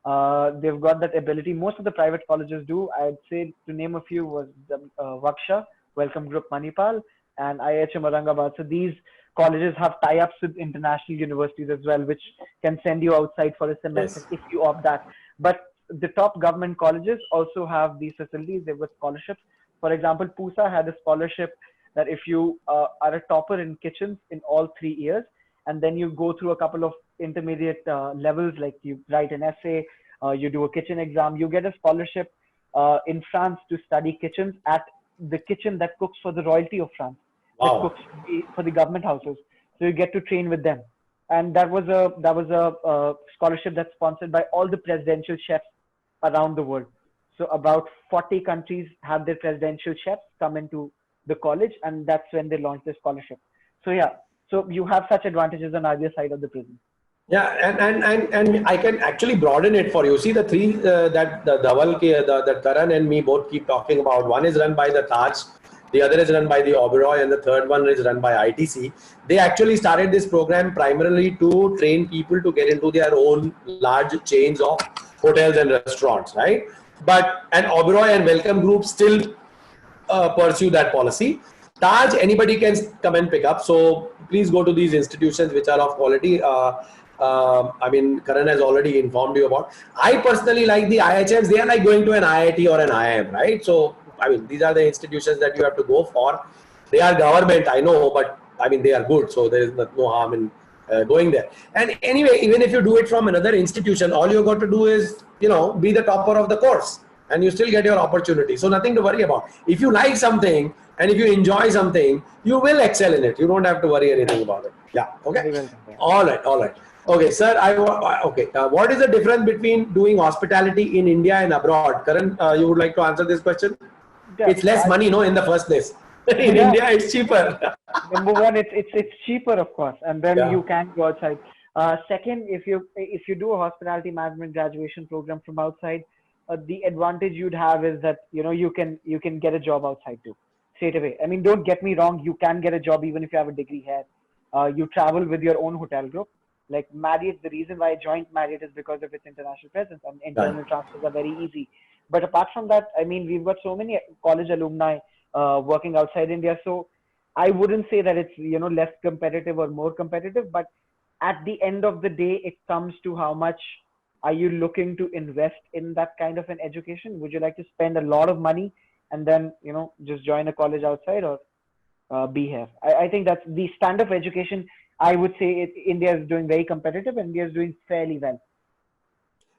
They've got that ability. Most of the private colleges do. I'd say, to name a few, was the Vaksha, Welcome Group Manipal, and IIHM Aurangabad. So these colleges have tie-ups with international universities as well, which can send you outside for a semester if you opt that. But the top government colleges also have these facilities. They've got scholarships. For example, PUSA had a scholarship that if you are a topper in kitchens in all 3 years, and then you go through a couple of intermediate levels, like you write an essay, you do a kitchen exam, you get a scholarship in France to study kitchens at the kitchen that cooks for the royalty of France, that Wow. cooks for the government houses. So you get to train with them, and that was a scholarship that's sponsored by all the presidential chefs around the world. So about 40 countries have their presidential chefs come into the college, and that's when they launched the scholarship. So yeah, so you have such advantages on either side of the prison. Yeah, and I can actually broaden it for you. See the three that the Dhaval, the Karan and me both keep talking about. One is run by the Taj, the other is run by the Oberoi, and the third one is run by ITC. They actually started this program primarily to train people to get into their own large chains of hotels and restaurants, right? But and Oberoi and Welcome Group still pursue that policy. Taj, anybody can come and pick up. So please go to these institutions which are of quality. I mean, Karan has already informed you about. I personally like the IHMs. They are like going to an IIT or an IIM, right? So, I mean, these are the institutions that you have to go for. They are government, I know, but I mean, they are good. So there is no harm in going there. And anyway, even if you do it from another institution, all you got to do is, you know, be the topper of the course and you still get your opportunity. So nothing to worry about. If you like something and if you enjoy something, you will excel in it. You don't have to worry anything about it. Yeah. Okay. Very well. All right. All right. Okay, sir. Okay. What is the difference between doing hospitality in India and abroad? Karan, you would like to answer this question? Yeah, It's less money, no, in the first place. In Yeah. India, it's cheaper. Number one, it's cheaper, of course, and then Yeah. you can go outside. Second, if you do a hospitality management graduation program from outside, the advantage you'd have is that you can get a job outside too straight away. I mean, don't get me wrong, you can get a job even if you have a degree here. You travel with your own hotel group. Like Marriott, the reason why I joined Marriott is because of its international presence, and internal transfers are very easy. But apart from that, I mean, we've got so many college alumni working outside India. So I wouldn't say that it's less competitive or more competitive, but at the end of the day, it comes to how much are you looking to invest in that kind of an education? Would you like to spend a lot of money and then just join a college outside, or be here? I think that's the standard of education. I would say India is doing very competitive, and India is doing fairly well.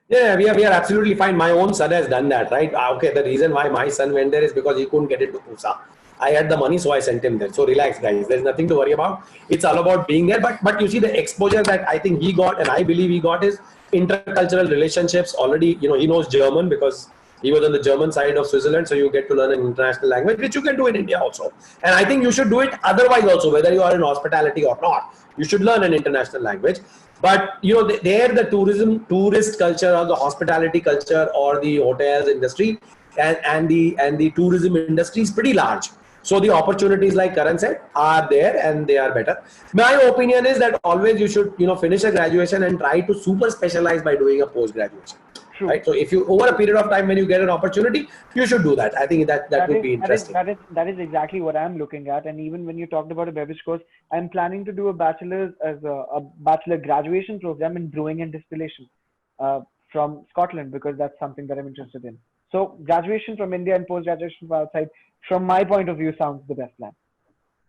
Yeah, we are absolutely fine. My own son has done that, right? Okay, the reason why my son went there is because he couldn't get into USA. I had the money, so I sent him there. So relax, guys. There's nothing to worry about. It's all about being there. But you see, the exposure that I think he got, and I believe he got, is intercultural relationships. Already, he knows German because he was on the German side of Switzerland. So you get to learn an international language, which you can do in India also. And I think you should do it otherwise also, whether you are in hospitality or not. You should learn an international language. But there the tourist culture, or the hospitality culture, or the hotels industry, and the tourism industry is pretty large. So the opportunities, like Karan said, are there, and they are better. My opinion is that always you should finish a graduation and try to super specialize by doing a post graduation. True. Right. So if you, over a period of time, when you get an opportunity, you should do that. I think that would be interesting. That is exactly what I'm looking at. And even when you talked about a beverage course, I'm planning to do a bachelor's as a bachelor graduation program in brewing and distillation from Scotland, because that's something that I'm interested in. So graduation from India and post graduation from outside, from my point of view, sounds the best plan.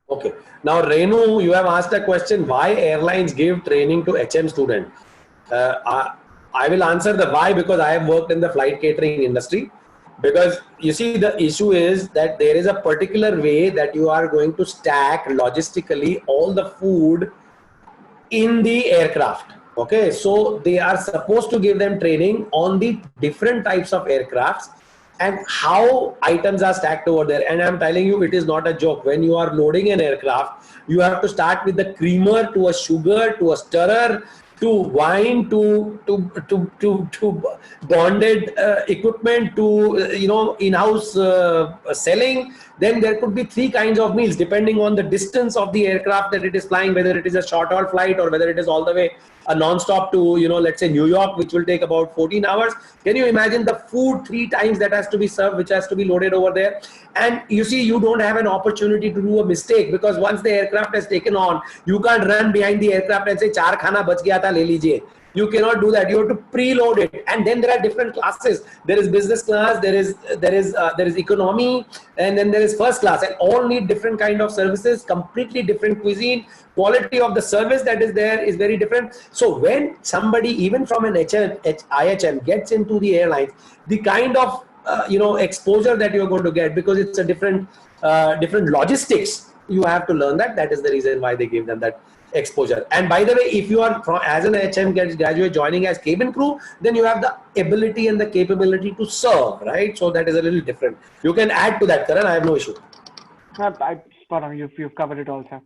Okay. Now, Renu, you have asked a question: why airlines give training to HM students? I will answer the why, because I have worked in the flight catering industry. Because you see, the issue is that there is a particular way that you are going to stack logistically all the food in the aircraft. Okay, so they are supposed to give them training on the different types of aircrafts and how items are stacked over there. And I'm telling you, it is not a joke. When you are loading an aircraft, you have to start with the creamer, to a sugar, to a stirrer, to wine, to bonded equipment, to in-house selling. Then there could be 3 kinds of meals depending on the distance of the aircraft that it is flying, whether it is a short haul flight or whether it is all the way a non-stop to let's say New York, which will take about 14 hours. Can you imagine the food 3 times that has to be served, which has to be loaded over there? And you see, you don't have an opportunity to do a mistake, because once the aircraft has taken on, you can't run behind the aircraft and say 4 khana bach gaya tha, le lijiye. You cannot do that. You have to preload it. And then there are different classes. There is business class, there is economy, and then there is first class, and all need different kind of services, completely different cuisine. Quality of the service that is there is very different. So when somebody, even from an IHM, gets into the airlines, the kind of exposure that you're going to get, because it's a different logistics. You have to learn that. That is the reason why they give them that exposure. And by the way, if you are as an HM graduate joining as cabin crew, then you have the ability and the capability to serve, right? So that is a little different. You can add to that, Karan. I have no issue. Spot on. You've covered it all, sir.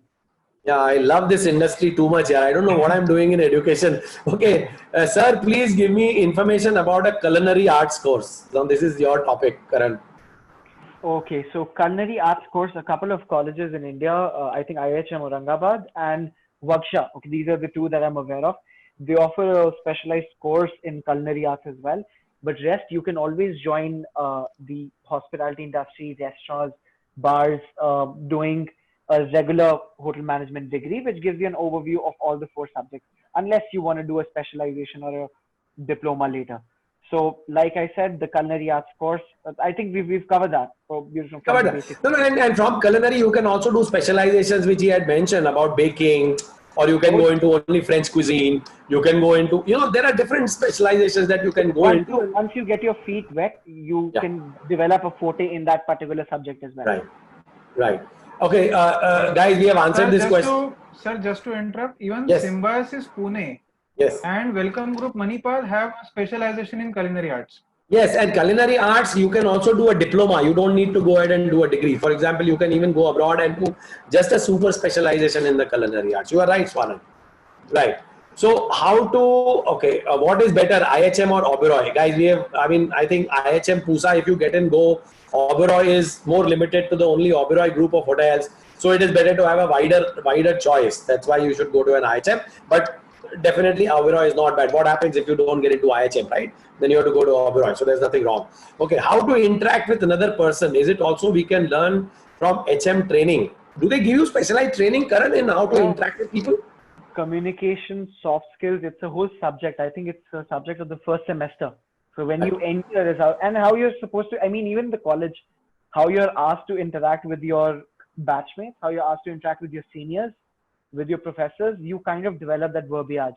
Yeah, I love this industry too much. Yeah, I don't know what I'm doing in education. Okay, sir, please give me information about a culinary arts course. Now, this is your topic, Karan. Okay, so culinary arts course, a couple of colleges in India, I think IHM Aurangabad and Waksha. Okay, these are the two that I'm aware of. They offer a specialized course in culinary arts as well. But rest, you can always join the hospitality industry, restaurants, bars, doing a regular hotel management degree, which gives you an overview of all the 4 subjects, unless you want to do a specialization or a diploma later. So, like I said, the culinary arts course, I think we've covered that. Covered that. No, and from culinary, you can also do specializations, which he had mentioned about baking, or you can go into only French cuisine. You can go into, there are different specializations that you can go into. Once you get your feet wet, you can develop a forte in that particular subject as well. Right. Okay, guys, we have answered this question. Sir, just to interrupt, even Yes. Symbiosis Pune and Welcome Group Manipal have a specialization in culinary arts. Yes, and culinary arts, you can also do a diploma. You don't need to go ahead and do a degree. For example, you can even go abroad and do just a super specialization in the culinary arts. You are right, Swanan. Right. So what is better, IHM or Oberoi? Guys, I think IHM Pusa, if you get in, go. Oberoi is more limited to the only Oberoi group of hotels. So it is better to have a wider choice. That's why you should go to an IHM. But definitely Oberoi is not bad. What happens if you don't get into IHM, right? Then you have to go to Oberoi. So there's nothing wrong. Okay, how to interact with another person? Is it also we can learn from HM training? Do they give you specialized training, Karan, in how to interact with people? Communication, soft skills, it's a whole subject. I think it's a subject of the first semester. So when you enter and how you're supposed to, even the college, how you're asked to interact with your batchmates, how you're asked to interact with your seniors, with your professors, you kind of develop that verbiage.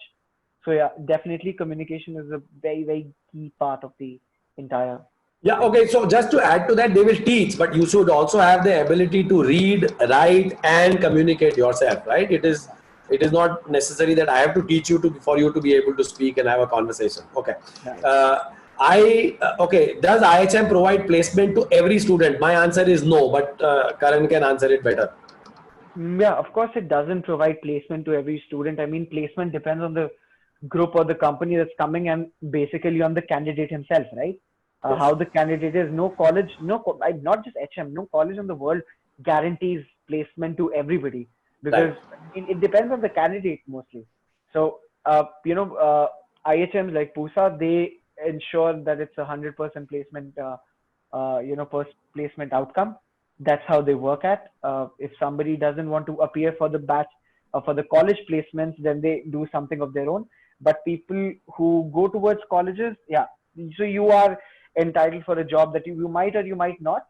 So yeah, definitely communication is a very, very key part of the entire. Yeah, okay. So just to add to that, they will teach, but you should also have the ability to read, write, and communicate yourself, right? It is not necessary that I have to teach you for you to be able to speak and have a conversation. Okay. Does IHM provide placement to every student? My answer is no, but Karan can answer it better. Yeah, of course it doesn't provide placement to every student. Placement depends on the group or the company that's coming and basically on the candidate himself, right? Yes. How the candidate is. No college, not just HM, no college in the world guarantees placement to everybody because it depends on the candidate mostly. So, IHMs like Pusa, they ensure that it's 100% placement, placement outcome. That's how they work at. If somebody doesn't want to appear for the batch, for the college placements, then they do something of their own. But people who go towards colleges, so you are entitled for a job that you might or you might not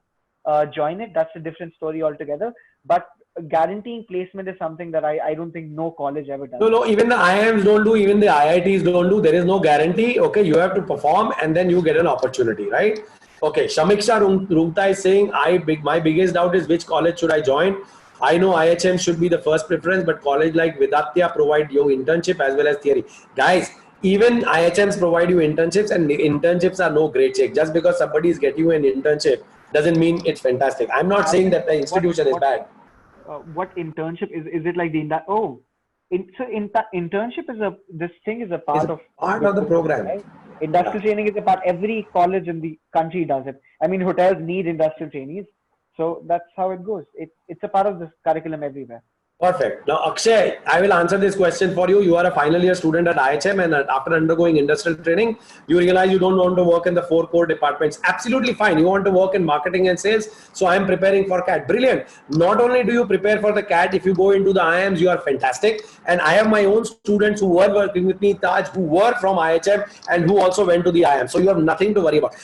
join it. That's a different story altogether. But guaranteeing placement is something that I don't think no college ever does. No, even the IIMs don't do, even the IITs don't do. There is no guarantee. Okay, you have to perform and then you get an opportunity, right? Okay, Shamiksha Rungta is saying, my biggest doubt is which college should I join? I know IHM should be the first preference, but college like Vidatya provide you internship as well as theory. Guys, even IHMs provide you internships, and internships are no great check. Just because somebody is getting you an internship doesn't mean it's fantastic. I'm not saying that the institution is bad. What internship is it like internship is a part of the program. Right? Industrial training is a part. Every college in the country does it. Hotels need industrial trainees. So that's how it goes. It's a part of the curriculum everywhere. Perfect. Now, Akshay, I will answer this question for you. You are a final year student at IHM, and after undergoing industrial training, you realize you don't want to work in the 4 core departments. Absolutely fine. You want to work in marketing and sales. So I am preparing for CAT. Brilliant. Not only do you prepare for the CAT, if you go into the IIMs, you are fantastic. And I have my own students who were working with me, Taj, who were from IHM and who also went to the IIM. So you have nothing to worry about.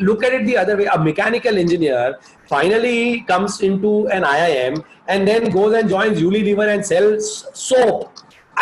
Look at it the other way. A mechanical engineer finally comes into an IIM and then goes and joins Unilever and sells soap.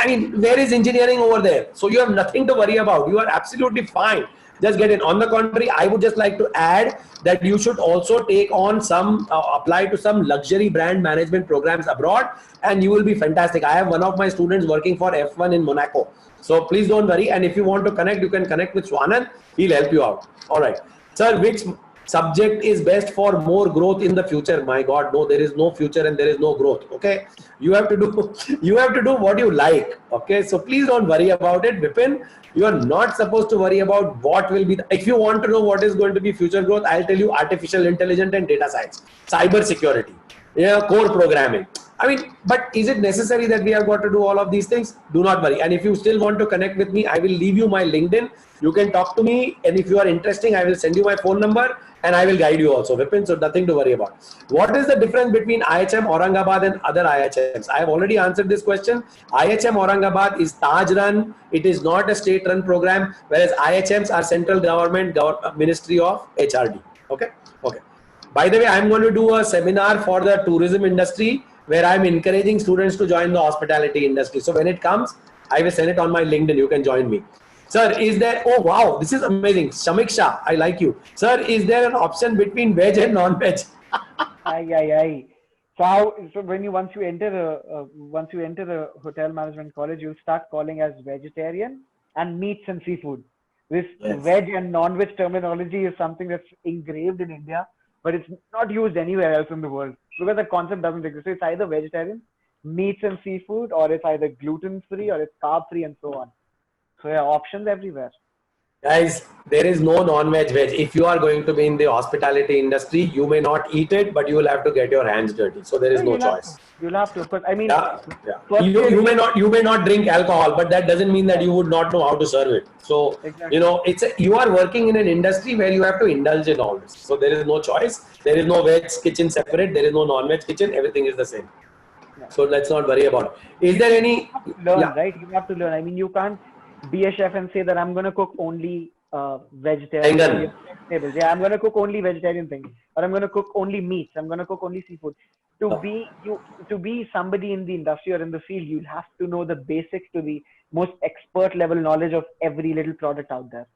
I mean, where is engineering over there? So you have nothing to worry about. You are absolutely fine. Just get in. On the contrary, I would just like to add that you should also take on some, apply to some luxury brand management programs abroad, and you will be fantastic. I have one of my students working for F1 in Monaco. So please don't worry. And if you want to connect, you can connect with Swanand. He'll help you out. All right. Sir, which subject is best for more growth in the future? My God, no, there is no future and there is no growth. Okay. You have to do, you have to do what you like. Okay. So please don't worry about it. Vipin, you are not supposed to worry about what will be if you want to know what is going to be future growth. I'll tell you artificial intelligence and data science, cyber security, yeah, core programming. I mean, but is it necessary that we have got to do all of these things? Do not worry. And if you still want to connect with me, I will leave you my LinkedIn. You can talk to me, and if you are interesting, I will send you my phone number and I will guide you also, Vipin. So nothing to worry about. What is the difference between IHM Aurangabad and other IHMs? I have already answered this question. IHM Aurangabad is Taj run. It is not a state run program, whereas IHMs are central government, Ministry of HRD. Okay. Okay. By the way, I'm going to do a seminar for the tourism industry where I'm encouraging students to join the hospitality industry. So when it comes, I will send it on my LinkedIn. You can join me. Sir, is there, oh wow, this is amazing. Samiksha, I like you. Sir, is there an option between veg and non-veg? Aye. So when you once you enter a hotel management college, you'll start calling as vegetarian and meats and seafood. This veg and non-veg terminology is something that's engraved in India, but it's not used anywhere else in the world because the concept doesn't exist. So it's either vegetarian, meats and seafood, or it's either gluten-free or it's carb-free and so on. So yeah, options everywhere. Guys, there is no non-veg veg. If you are going to be in the hospitality industry, you may not eat it, but you will have to get your hands dirty. So there is no choice. You'll have to. But I mean, You may not drink alcohol, but that doesn't mean that you would not know how to serve it. So you know, you are working in an industry where you have to indulge in all this. So there is no choice. There is no veg kitchen separate. There is no non-veg kitchen. Everything is the same. Yeah. So let's not worry about it. Is there any right? You have to learn. I mean, you can't be a chef and say that I'm going to cook only vegetarian tables. Yeah, I'm going to cook only vegetarian things, or I'm going to cook only meats. I'm going to cook only seafood. To be somebody in the industry or in the field, you'll have to know the basics to the most expert level knowledge of every little product out there.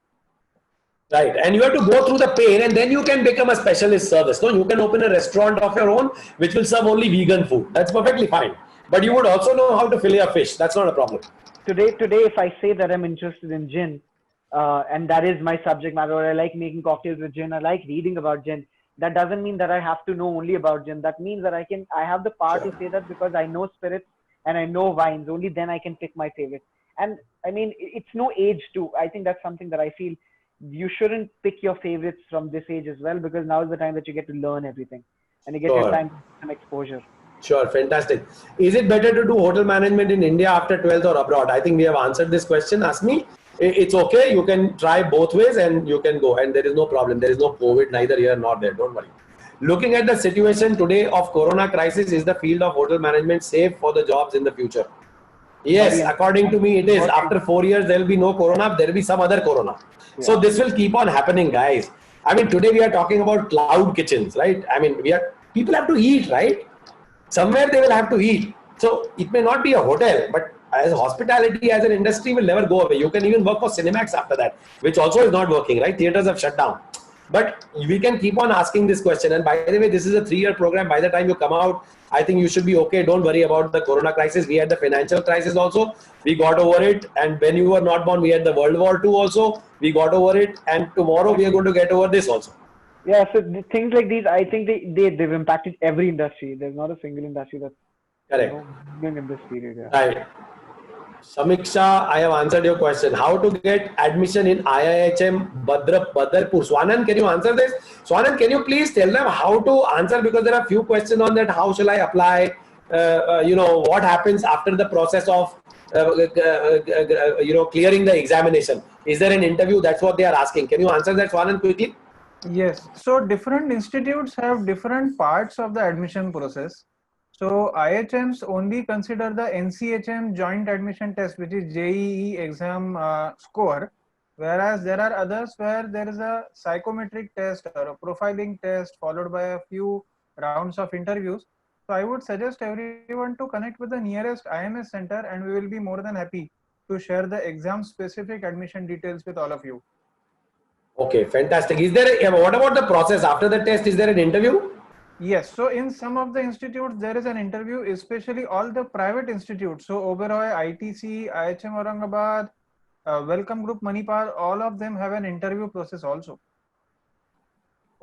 Right, and you have to go through the pain, and then you can become a specialist service. No, you can open a restaurant of your own which will serve only vegan food. That's perfectly fine. But you would also know how to fillet a fish. That's not a problem. Today, if I say that I'm interested in gin, and that is my subject matter, or I like making cocktails with gin, I like reading about gin, that doesn't mean that I have to know only about gin. That means that I have the power to say that because I know spirits and I know wines. Only then I can pick my favorite. And I mean, it's no age too. I think that's something that I feel you shouldn't pick your favorites from this age as well, because now is the time that you get to learn everything and you get your time to some exposure. Sure, fantastic. Is it better to do hotel management in India after 12th or abroad? I think we have answered this question. Ask me. It's okay. You can try both ways and you can go. And there is no problem. There is no COVID neither here nor there. Don't worry. Looking at the situation today of Corona crisis, is the field of hotel management safe for the jobs in the future? Yes, according to me, it is. After 4 years, there will be no Corona. There will be some other Corona. Yeah. So this will keep on happening, guys. I mean, today we are talking about cloud kitchens, right? I mean, people have to eat, right? Somewhere they will have to eat. So it may not be a hotel, but as hospitality as an industry will never go away. You can even work for Cinemax after that, which also is not working, right? Theaters have shut down. But we can keep on asking this question. And by the way, this is a 3-year program. By the time you come out, I think you should be okay. Don't worry about the Corona crisis. We had the financial crisis also. We got over it. And when you were not born, we had the World War II also. We got over it. And tomorrow we are going to get over this also. Yeah, so things like these, I think they've impacted every industry. There's not a single industry that's booming in this period. Yeah. Right. Samiksha, I have answered your question. How to get admission in IIHM Badarpur? Swanand, can you answer this? Swanand, can you please tell them how to answer, because there are few questions on that. How shall I apply? What happens after the process of clearing the examination? Is there an interview? That's what they are asking. Can you answer that, Swanand, quickly? Yes. So different institutes have different parts of the admission process. So IHMs only consider the NCHM joint admission test, which is JEE exam score, whereas there are others where there is a psychometric test or a profiling test followed by a few rounds of interviews. So I would suggest everyone to connect with the nearest IMS center, and we will be more than happy to share the exam specific admission details with all of you. Okay, fantastic. Is there what about the process after the test? Is there an interview? Yes, so in some of the institutes there is an interview, especially all the private institutes. So Oberoi, ITC, IHM Aurangabad, Welcome Group Manipal, all of them have an interview process also.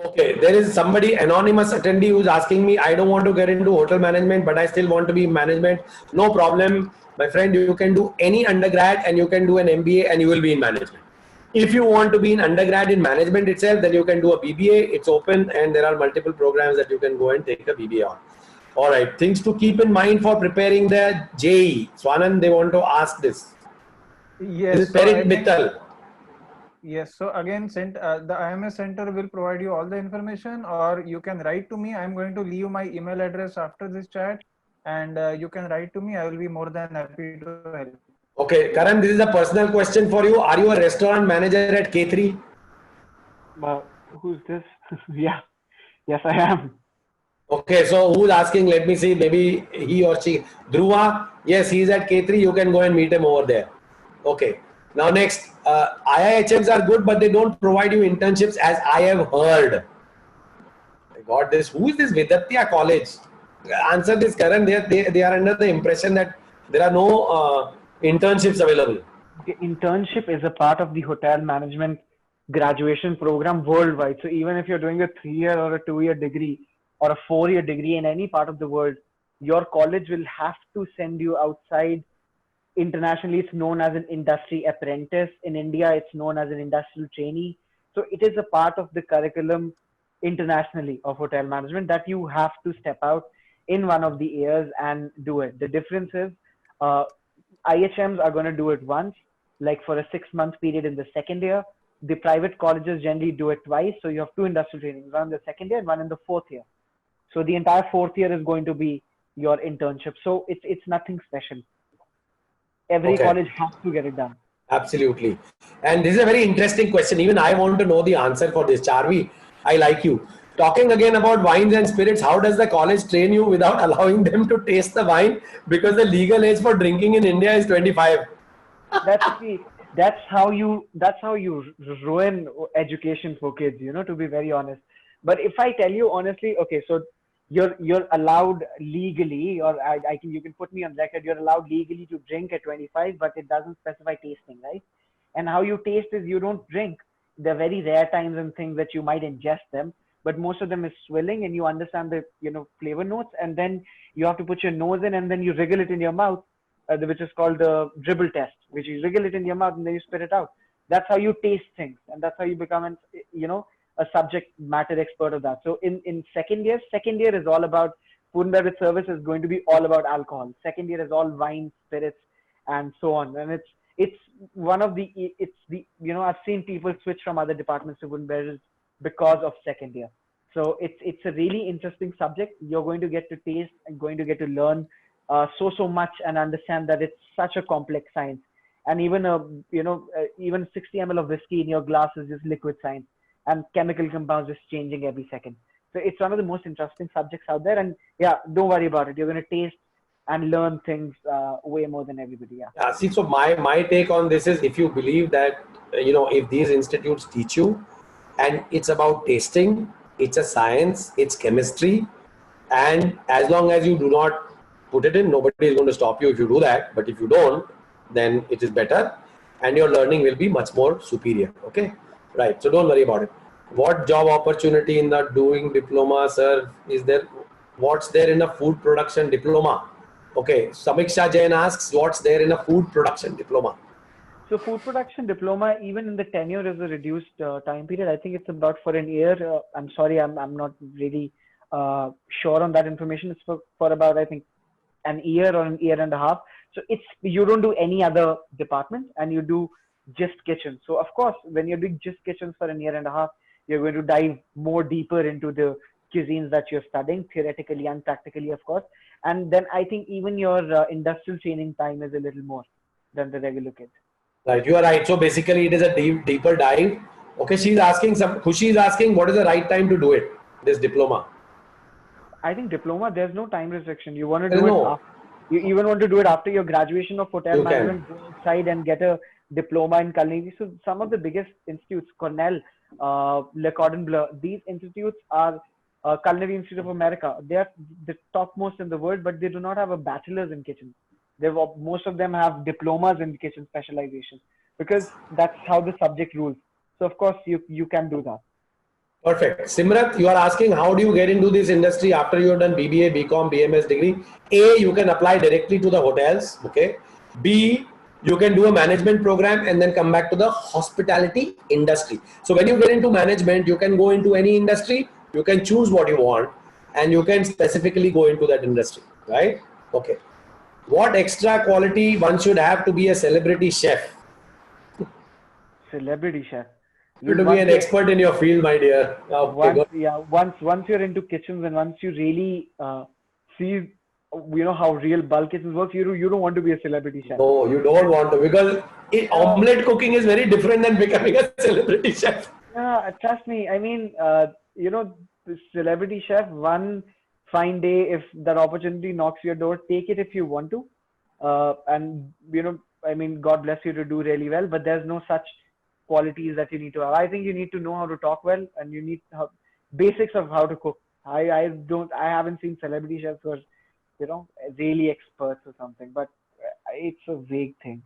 Okay, there is somebody anonymous attendee who's asking me, I don't want to get into hotel management, but I still want to be in management. No problem, my friend. You can do any undergrad and you can do an MBA and you will be in management. If you want to be in undergrad in management itself, then you can do a BBA. It's open and there are multiple programs that you can go and take a BBA on. All right, things to keep in mind for preparing the JEE. Swanand, they want to ask this. Yes. This is Perit Mittal. Yes. So again, the IMS center will provide you all the information, or you can write to me. I'm going to leave my email address after this chat, and you can write to me. I will be more than happy to help. Okay, Karan, this is a personal question for you. Are you a restaurant manager at K3? Who's this? Yeah. Yes, I am. Okay, so who's asking? Let me see. Maybe he or she. Dhruva, yes, he's at K3. You can go and meet him over there. Okay. Now next, IIHMs are good, but they don't provide you internships, as I have heard. I got this. Who is this Vidyatya College? Answer this, Karan. They are under the impression that there are no internships available. The internship is a part of the hotel management graduation program worldwide. So even if you're doing a 3-year or a 2-year degree or a 4-year degree in any part of the world, your college will have to send you outside. Internationally, it's known as an industry apprentice. In India, it's known as an industrial trainee. So it is a part of the curriculum internationally of hotel management that you have to step out in one of the years and do it. The difference is IHMs are going to do it once, like for a 6-month period in the second year. The private colleges generally do it twice. So you have 2 industrial trainings, one in the second year and one in the 4th year. So the entire 4th year is going to be your internship. So it's nothing special. Every college has to get it done. Absolutely. And this is a very interesting question. Even I want to know the answer for this. Charvi, I like you. Talking again about wines and spirits, how does the college train you without allowing them to taste the wine? Because the legal age for drinking in India is 25. That's how you ruin education for kids, to be very honest. But if I tell you honestly, okay, so you're allowed legally, or you can put me on record, you're allowed legally to drink at 25, but it doesn't specify tasting, right? And how you taste is you don't drink. There are very rare times and things that you might ingest them, but most of them is swilling, and you understand the flavor notes, and then you have to put your nose in and then you wriggle it in your mouth, which is called the dribble test, which you wriggle it in your mouth and then you spit it out. That's how you taste things, and that's how you become a subject matter expert of that. So in second year is all about food and beverage service is going to be all about alcohol. Second year is all wine, spirits, and so on. And it's one of the I've seen people switch from other departments to food and beverage because of second year. So it's a really interesting subject. You're going to get to taste and going to get to learn so much and understand that it's such a complex science. And even even 60 ml of whiskey in your glass is just liquid science. And chemical compounds just changing every second. So it's one of the most interesting subjects out there. And yeah, don't worry about it. You're going to taste and learn things way more than everybody. Yeah. See, so my take on this is, if you believe that, if these institutes teach you, and it's about tasting, it's a science, it's chemistry. And as long as you do not put it in, nobody is going to stop you if you do that. But if you don't, then it is better. And your learning will be much more superior. Okay. Right. So don't worry about it. What job opportunity in the doing diploma, sir, is there? What's there in a food production diploma? Okay. Samiksha Jain asks, what's there in a food production diploma? So food production diploma, even in the tenure, is a reduced time period. I think it's about for an year. I'm sorry, I'm not really sure on that information. It's for about, I think, an year or an year and a half. So you don't do any other department, and you do just kitchen. So of course, when you're doing just kitchens for a year and a half, you're going to dive more deeper into the cuisines that you're studying, theoretically and practically, of course. And then I think even your industrial training time is a little more than the regular kids. Right, you are right. So basically, it is a deeper dive. Okay, Khushi is asking, what is the right time to do it, this diploma? I think diploma, there's no time restriction. You want to There do is it no. after, you even want to do it after your graduation of hotel You management, can. go outside and get a diploma in culinary. So some of the biggest institutes, Cornell, Le Cordon Bleu, these institutes are Culinary Institute of America. They are the topmost in the world, but they do not have a bachelor's in kitchen. Most of them have diplomas in kitchen specialization because that's how the subject rules. So of course you can do that. Perfect. Simrat, you are asking how do you get into this industry after you have done BBA, BCom, BMS degree? A, you can apply directly to the hotels. Okay. B, you can do a management program and then come back to the hospitality industry. So when you get into management, you can go into any industry. You can choose what you want, and you can specifically go into that industry. Right? Okay. What extra quality one should have to be a celebrity chef? Celebrity chef. You have to be an expert in your field, my dear. Okay, good. Once you're into kitchens and once you really see how real bulk kitchens work, you don't want to be a celebrity chef. No, you don't want to, because omelette cooking is very different than becoming a celebrity chef. Yeah, trust me. I mean, the celebrity chef, one fine day, if that opportunity knocks your door, take it if you want to. And I mean, God bless you to do really well, but there's no such qualities that you need to have. I think you need to know how to talk well, and you need basics of how to cook. I haven't seen celebrity chefs who are, really experts or something, but it's a vague thing.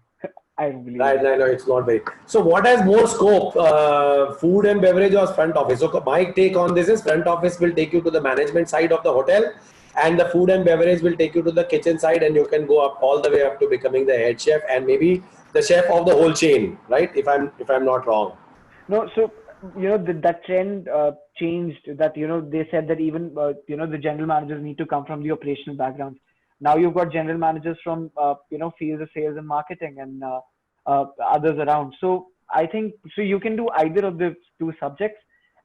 I don't believe Right, it. I know it's not very. So, what has more scope, food and beverage or front office? So, my take on this is front office will take you to the management side of the hotel, and the food and beverage will take you to the kitchen side, and you can go up all the way up to becoming the head chef and maybe the chef of the whole chain, right? If I'm not wrong. No, so that trend changed. That they said that even the general managers need to come from the operational backgrounds. Now you've got general managers from fields of sales and marketing and others around. So I think so you can do either of the two subjects,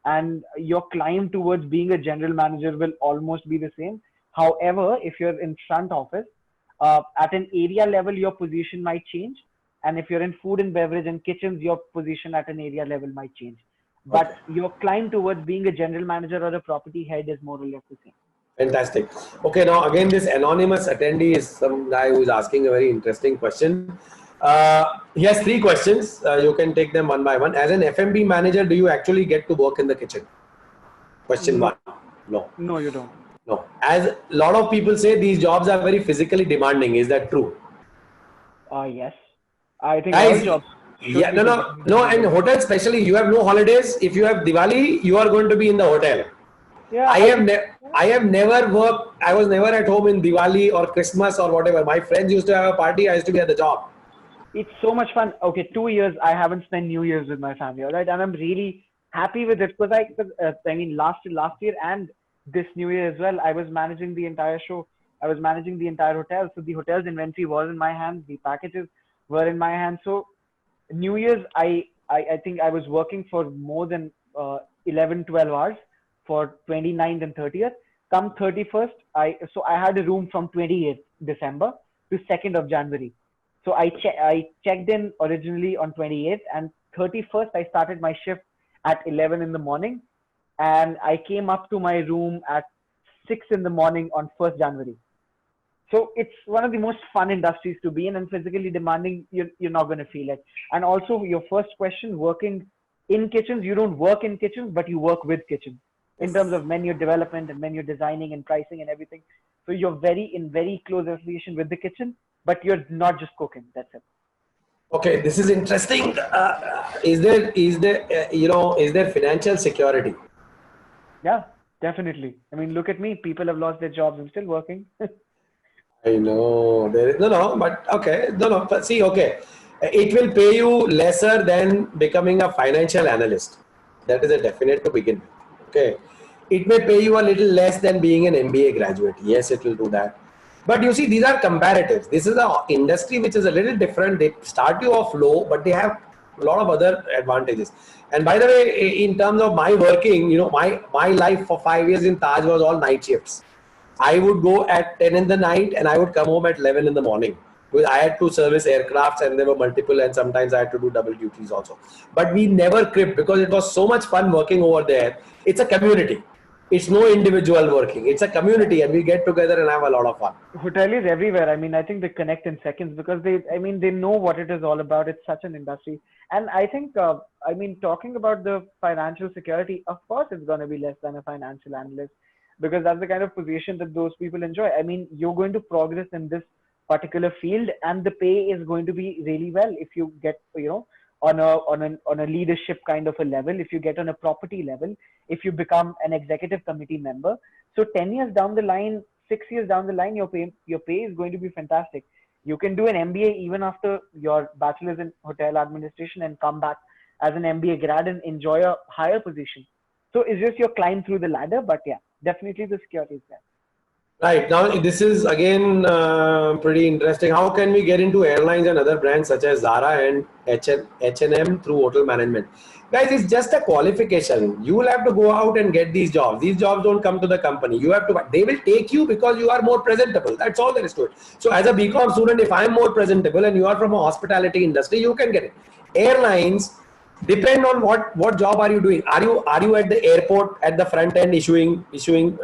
and your climb towards being a general manager will almost be the same. However, if you're in front office, at an area level, your position might change. And if you're in food and beverage and kitchens, your position at an area level might change. But your climb towards being a general manager or a property head is more or less the same. Fantastic. Okay, now again, this anonymous attendee is some guy who is asking a very interesting question. He has 3 questions. You can take them one by one. As an F&B manager, do you actually get to work in the kitchen? Question 1. No. No, you don't. No. As a lot of people say, these jobs are very physically demanding. Is that true? Yes. I think Guys, all jobs. yeah, no, and hotel especially, you have no holidays. If you have Diwali, you are going to be in the hotel. Yeah, I have never worked. I was never at home in Diwali or Christmas or whatever. My friends used to have a party. I used to be at the job. It's so much fun. Okay, 2 years I haven't spent New Year's with my family, all right, and I'm really happy with it because I mean last year and this New Year as well, I was managing the entire show. I was managing the entire hotel, so the hotel's inventory was in my hands. The packages were in my hands. So New Year's, I think I was working for more than 11, 12 hours for 29th and 30th. Come 31st, I had a room from 28th December to 2nd of January. So I checked in originally on 28th, and 31st I started my shift at 11 in the morning, and I came up to my room at 6 in the morning on 1st January. So it's one of the most fun industries to be in, and physically demanding, you're not going to feel it. And also your first question, working in kitchens, you don't work in kitchens, but you work with kitchens in terms of menu development and menu designing and pricing and everything. So you're in very close affiliation with the kitchen, but you're not just cooking. That's it. Okay, this is interesting. Is there financial security? Yeah, definitely. I mean, look at me. People have lost their jobs. I'm still working. I know there is but okay, but see, okay, it will pay you lesser than becoming a financial analyst. That is a definite to begin with. Okay, it may pay you a little less than being an MBA graduate. Yes, it will do that. But you see, these are comparatives. This is an industry which is a little different. They start you off low, but they have a lot of other advantages. And by the way, in terms of my working, my life for 5 years in Taj was all night shifts. I would go at 10 in the night and I would come home at 11 in the morning, because I had to service aircrafts and there were multiple, and sometimes I had to do double duties also. But we never cribbed because it was so much fun working over there. It's a community. It's no individual working. It's a community, and we get together and have a lot of fun. Hoteliers everywhere. I mean, I think they connect in seconds because they know what it is all about. It's such an industry. And I think, talking about the financial security, of course, it's going to be less than a financial analyst because that's the kind of position that those people enjoy. I mean, you're going to progress in this particular field and the pay is going to be really well if you get, on a leadership kind of a level, if you get on a property level, if you become an executive committee member. So 10 years down the line, 6 years down the line, your pay is going to be fantastic. You can do an MBA even after your bachelor's in hotel administration and come back as an MBA grad and enjoy a higher position. So it's just your climb through the ladder, but yeah, definitely the security is there. Right. Now, this is again pretty interesting. How can we get into airlines and other brands such as Zara and H&M through hotel management? Guys, it's just a qualification. You will have to go out and get these jobs. These jobs don't come to the company. You have to. They will take you because you are more presentable. That's all there is to it. So as a BCom student, if I'm more presentable and you are from a hospitality industry, you can get it. Airlines depend on what job are you doing. Are you at the airport at the front end issuing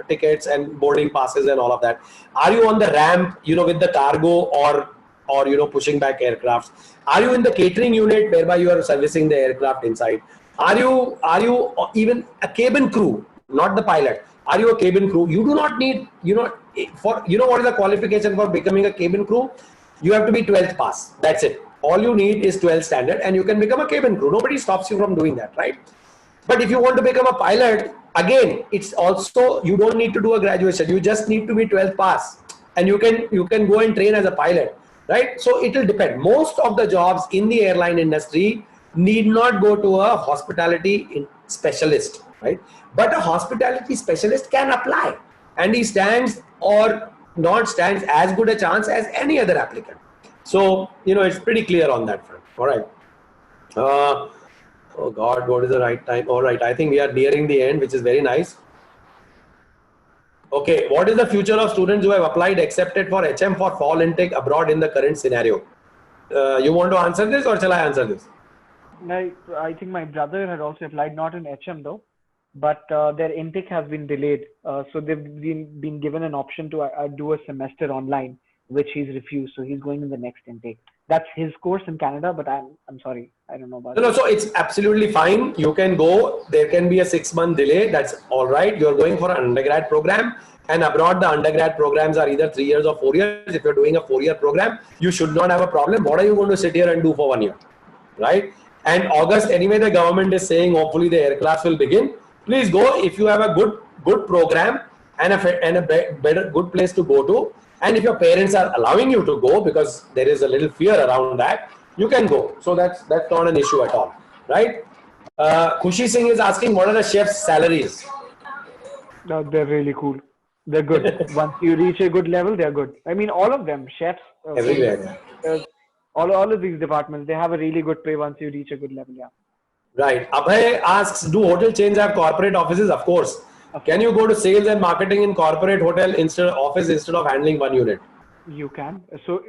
tickets and boarding passes and all of that? Are you on the ramp, with the cargo or pushing back aircrafts? Are you in the catering unit whereby you are servicing the aircraft inside? Are you even a cabin crew, not the pilot? Are you a cabin crew? You do not need, what is the qualification for becoming a cabin crew? You have to be 12th pass. That's it. All you need is 12th standard and you can become a cabin crew. Nobody stops you from doing that, right? But if you want to become a pilot, again, it's also, you don't need to do a graduation. You just need to be 12th pass and you can go and train as a pilot, right? So it will depend. Most of the jobs in the airline industry need not go to a hospitality specialist, right? But a hospitality specialist can apply and he stands or not stands as good a chance as any other applicant. So, it's pretty clear on that front. All right. Oh God, what is the right time? All right. I think we are nearing the end, which is very nice. Okay. What is the future of students who have applied, accepted for HM for fall intake abroad in the current scenario? You want to answer this or shall I answer this? I think my brother had also applied, not in HM though, but their intake has been delayed. So they've been given an option to do a semester online, which he's refused. So he's going in the next intake. That's his course in Canada, but I'm sorry, I don't know about No, so it's absolutely fine. You can go. There can be a 6-month delay. That's all right. You're going for an undergrad program, and abroad the undergrad programs are either 3 years or 4 years. If you're doing a 4-year program, you should not have a problem. What are you going to sit here and do for 1 year, right? And August anyway, the government is saying hopefully the aircraft will begin. Please go if you have a good program and a better good place to go to. And if your parents are allowing you to go, because there is a little fear around that, you can go. So that's not an issue at all, right? Khushi Singh is asking, what are the chefs' salaries? No, they're really cool. They're good. Once you reach a good level, they're good. I mean, all of them, chefs, Everywhere. all of these departments, they have a really good pay once you reach a good level. Yeah. Right. Abhay asks, do hotel chains have corporate offices? Of course. Can you go to sales and marketing in corporate hotel office instead of handling one unit? You can. So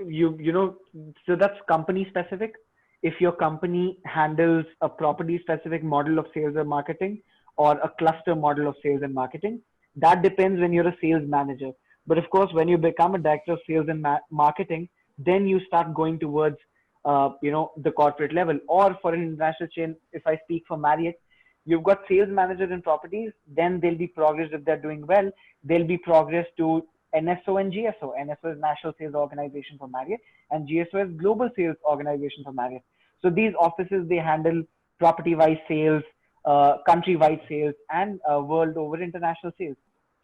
so that's company specific. If your company handles a property specific model of sales or marketing or a cluster model of sales and marketing, that depends when you're a sales manager. But of course, when you become a director of sales and marketing, then you start going towards, the corporate level. Or for an international chain, if I speak for Marriott, you've got sales managers in properties, then they'll be progressed if they're doing well. They'll be progressed to NSO and GSO. NSO is National Sales Organization for Marriott, and GSO is Global Sales Organization for Marriott. So these offices, they handle property-wise sales, country-wide sales, and world over international sales.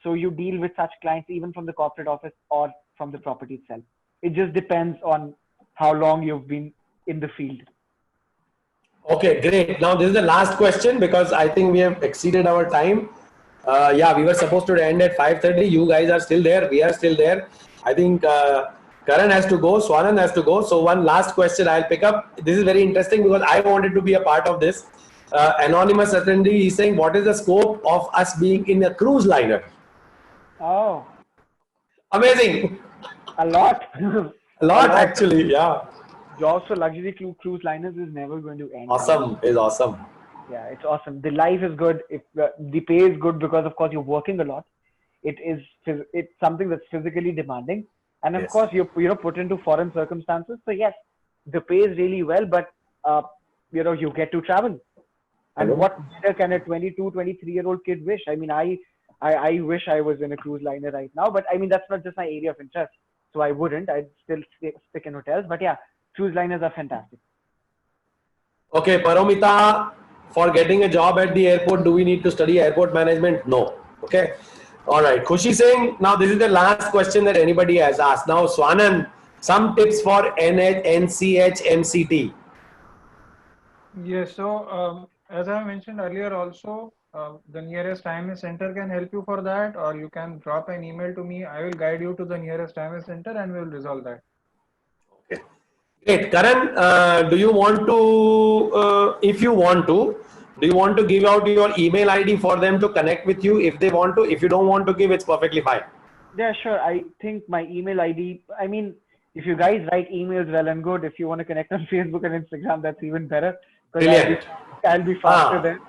So you deal with such clients even from the corporate office or from the property itself. It just depends on how long you've been in the field. Okay, great. Now this is the last question because I think we have exceeded our time. We were supposed to end at 5:30. You guys are still there. We are still there. I think Karan has to go. Swanand has to go. So one last question I'll pick up. This is very interesting because I wanted to be a part of this. Anonymous attendee is saying, what is the scope of us being in a cruise liner? Oh. Amazing. A lot. A lot actually, yeah. Jobs for luxury cruise liners is never going to end. Awesome. Is awesome. Yeah, it's awesome. The life is good. If the pay is good because of course you're working a lot. It's something that's physically demanding, and of Yes. course you're put into foreign circumstances. So yes, the pay is really well, but uh, you get to travel. And Hello? what better can a 22, 23-year-old kid wish? I mean, I wish I was in a cruise liner right now, but I mean that's not just my area of interest, so I wouldn't. I'd still stick in hotels. But yeah, cruise liners are fantastic. Okay, Paramita, for getting a job at the airport, do we need to study airport management? No. Okay. All right. Khushi Singh, now this is the last question that anybody has asked. Now, Swanan, some tips for NCH, MCT. Yes, so as I mentioned earlier, also the nearest IMS center can help you for that, or you can drop an email to me. I will guide you to the nearest IMS center and we will resolve that. Okay. Great. Karan, do you want to, if you want to, do you want to give out your email ID for them to connect with you if they want to? If you don't want to give, it's perfectly fine. Yeah, sure. I think my email ID. I mean, if you guys write emails, well and good. If you want to connect on Facebook and Instagram, that's even better because Brilliant. I'll be faster Ah, there.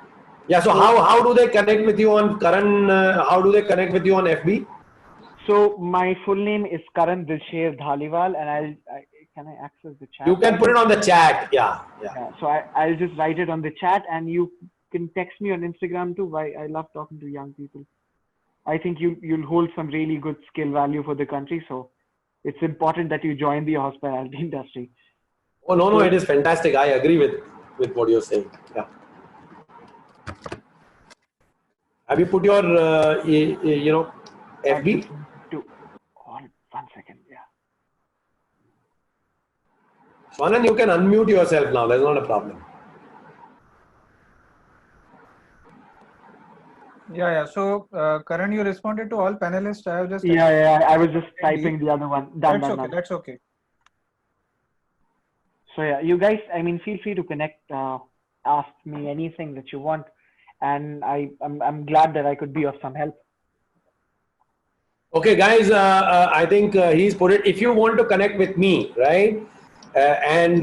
yeah. So So how do they connect with you on Karan? How do they connect with you on FB? so my full name is Karan Dilsher Dhaliwal, and can I access the chat? You can put it on the chat. Yeah, yeah. Yeah. So I'll just write it on the chat, and you can text me on Instagram too. I love talking to young people. I think you'll hold some really good skill value for the country. So it's important that you join the hospitality industry. Oh no, no, So it is fantastic. I agree with what you're saying. Yeah. Have you put your I FB? just need to hold 1 second. Yeah. Swanan, you can unmute yourself now. There's not a problem. Yeah. So Karan, you responded to all panelists. I have just Yeah. I was just attendee. typing the other one. That's Done. okay. That's okay. So yeah, you guys, I mean, feel free to connect, ask me anything that you want, and I'm glad that I could be of some help. Okay, guys, I think he's put it. If you want to connect with me, right, and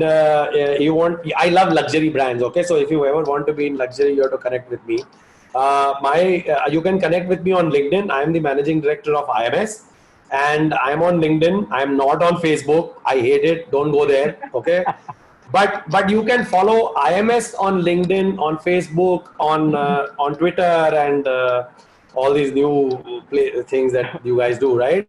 you want, I love luxury brands. Okay, so if you ever want to be in luxury, you have to connect with me. You can connect with me on LinkedIn. I am the managing director of IMS, and I'm on LinkedIn. I'm not on Facebook. I hate it. Don't go there. Okay. But you can follow IMS on LinkedIn, on Facebook, on Twitter, and all these new things that you guys do, right?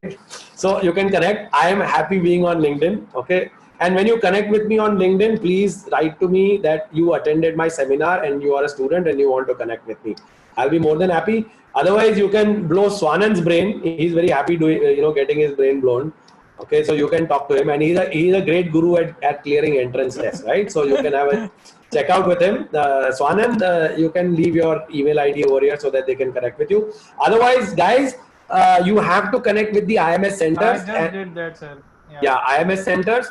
So you can connect. I am happy being on LinkedIn. Okay. And when you connect with me on LinkedIn, please write to me that you attended my seminar and you are a student and you want to connect with me. I'll be more than happy. Otherwise, you can blow Swanan's brain. He's very happy doing, getting his brain blown. Okay, so you can talk to him, and he's a great guru at clearing entrance tests, right? So you can have a check out with him. Swanand, you can leave your email ID over here so that they can connect with you. Otherwise, guys, you have to connect with the IMS centers. I just did that, sir. Yeah, IMS centers.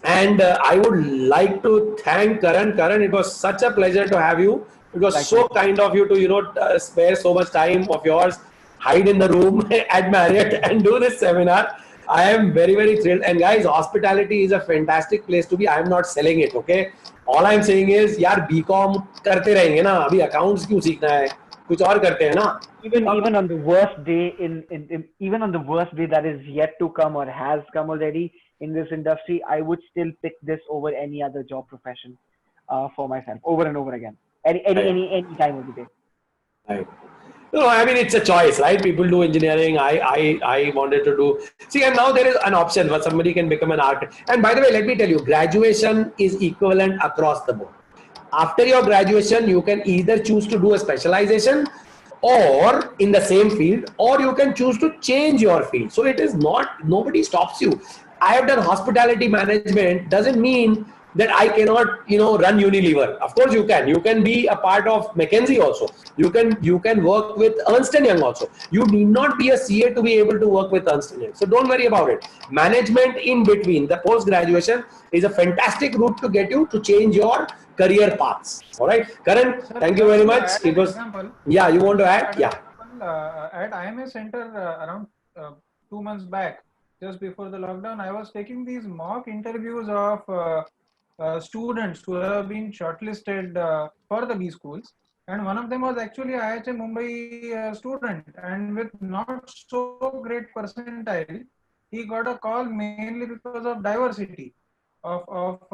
And I would like to thank Karan. Karan, it was such a pleasure to have you. It was so kind of you to spare so much time of yours, hide in the room at Marriott and do this seminar. I am very, very thrilled. And guys, hospitality is a fantastic place to be. I am not selling it, okay? All I'm saying is, यार BCom करते रहेंगे ना, अभी accounts क्यों सीखना है? कुछ और करते हैं ना? Even on the worst day even on the worst day that is yet to come or has come already in this industry, I would still pick this over any other job profession for myself over and over again. Any time of the day. Right. No, I mean it's a choice, right? People do engineering. I wanted to do. See, and now there is an option where somebody can become an architect. And by the way, let me tell you, graduation is equivalent across the board. After your graduation, you can either choose to do a specialization or in the same field, or you can choose to change your field. So it is not, nobody stops you. I have done hospitality management, doesn't mean that I cannot, run Unilever. Of course you can. You can be a part of McKinsey also. You can work with Ernst & Young also. You need not be a CA to be able to work with Ernst & Young. So don't worry about it. Management in between, the post-graduation is a fantastic route to get you to change your career paths. All right. Karan, thank you very much. It was, example. Yeah, you want to add? Yeah. At IMS Center around 2 months back, just before the lockdown, I was taking these mock interviews of students who have been shortlisted for the B schools, and one of them was actually IHM Mumbai student, and with not so great percentile, he got a call mainly because of diversity of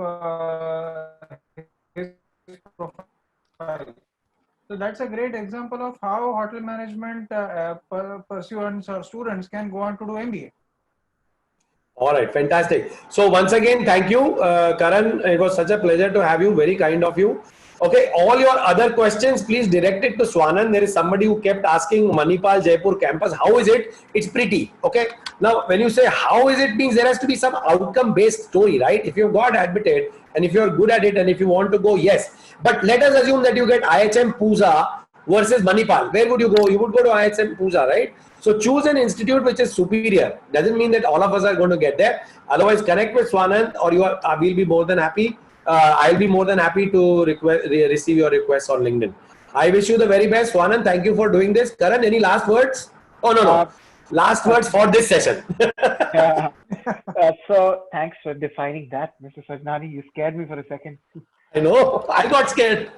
his profile. So that's a great example of how hotel management pursuants or students can go on to do MBA. All right, fantastic. So once again, thank you, Karan. It was such a pleasure to have you. Very kind of you. Okay, all your other questions, please direct it to Swanand. There is somebody who kept asking Manipal Jaipur campus, how is it? It's pretty. Okay. Now, when you say how is it, means there has to be some outcome-based story, right? If you've got admitted and if you're good at it and if you want to go, yes. But let us assume that you get IHM Pooja versus Manipal. Where would you go? You would go to IHM Pooja, right? So choose an institute which is superior. Doesn't mean that all of us are going to get there. Otherwise, connect with Swanand, or you are. We'll be more than happy. I'll be more than happy to receive your requests on LinkedIn. I wish you the very best, Swanand. Thank you for doing this. Karan, any last words? Oh no. Last words for this session. So thanks for defining that, Mr. Sajnani. You scared me for a second. I know. I got scared.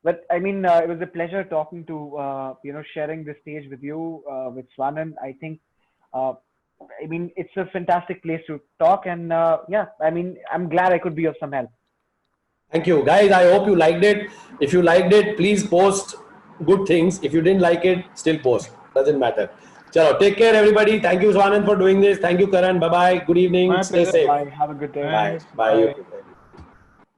But I mean, it was a pleasure talking to, sharing this stage with you, with Swanand. I think, it's a fantastic place to talk. And I'm glad I could be of some help. Thank you. Guys, I hope you liked it. If you liked it, please post good things. If you didn't like it, still post. Doesn't matter. Chalo, take care, everybody. Thank you, Swanand, for doing this. Thank you, Karan. Bye-bye. Good evening. Stay safe. Bye. Have a good day. Bye. Bye.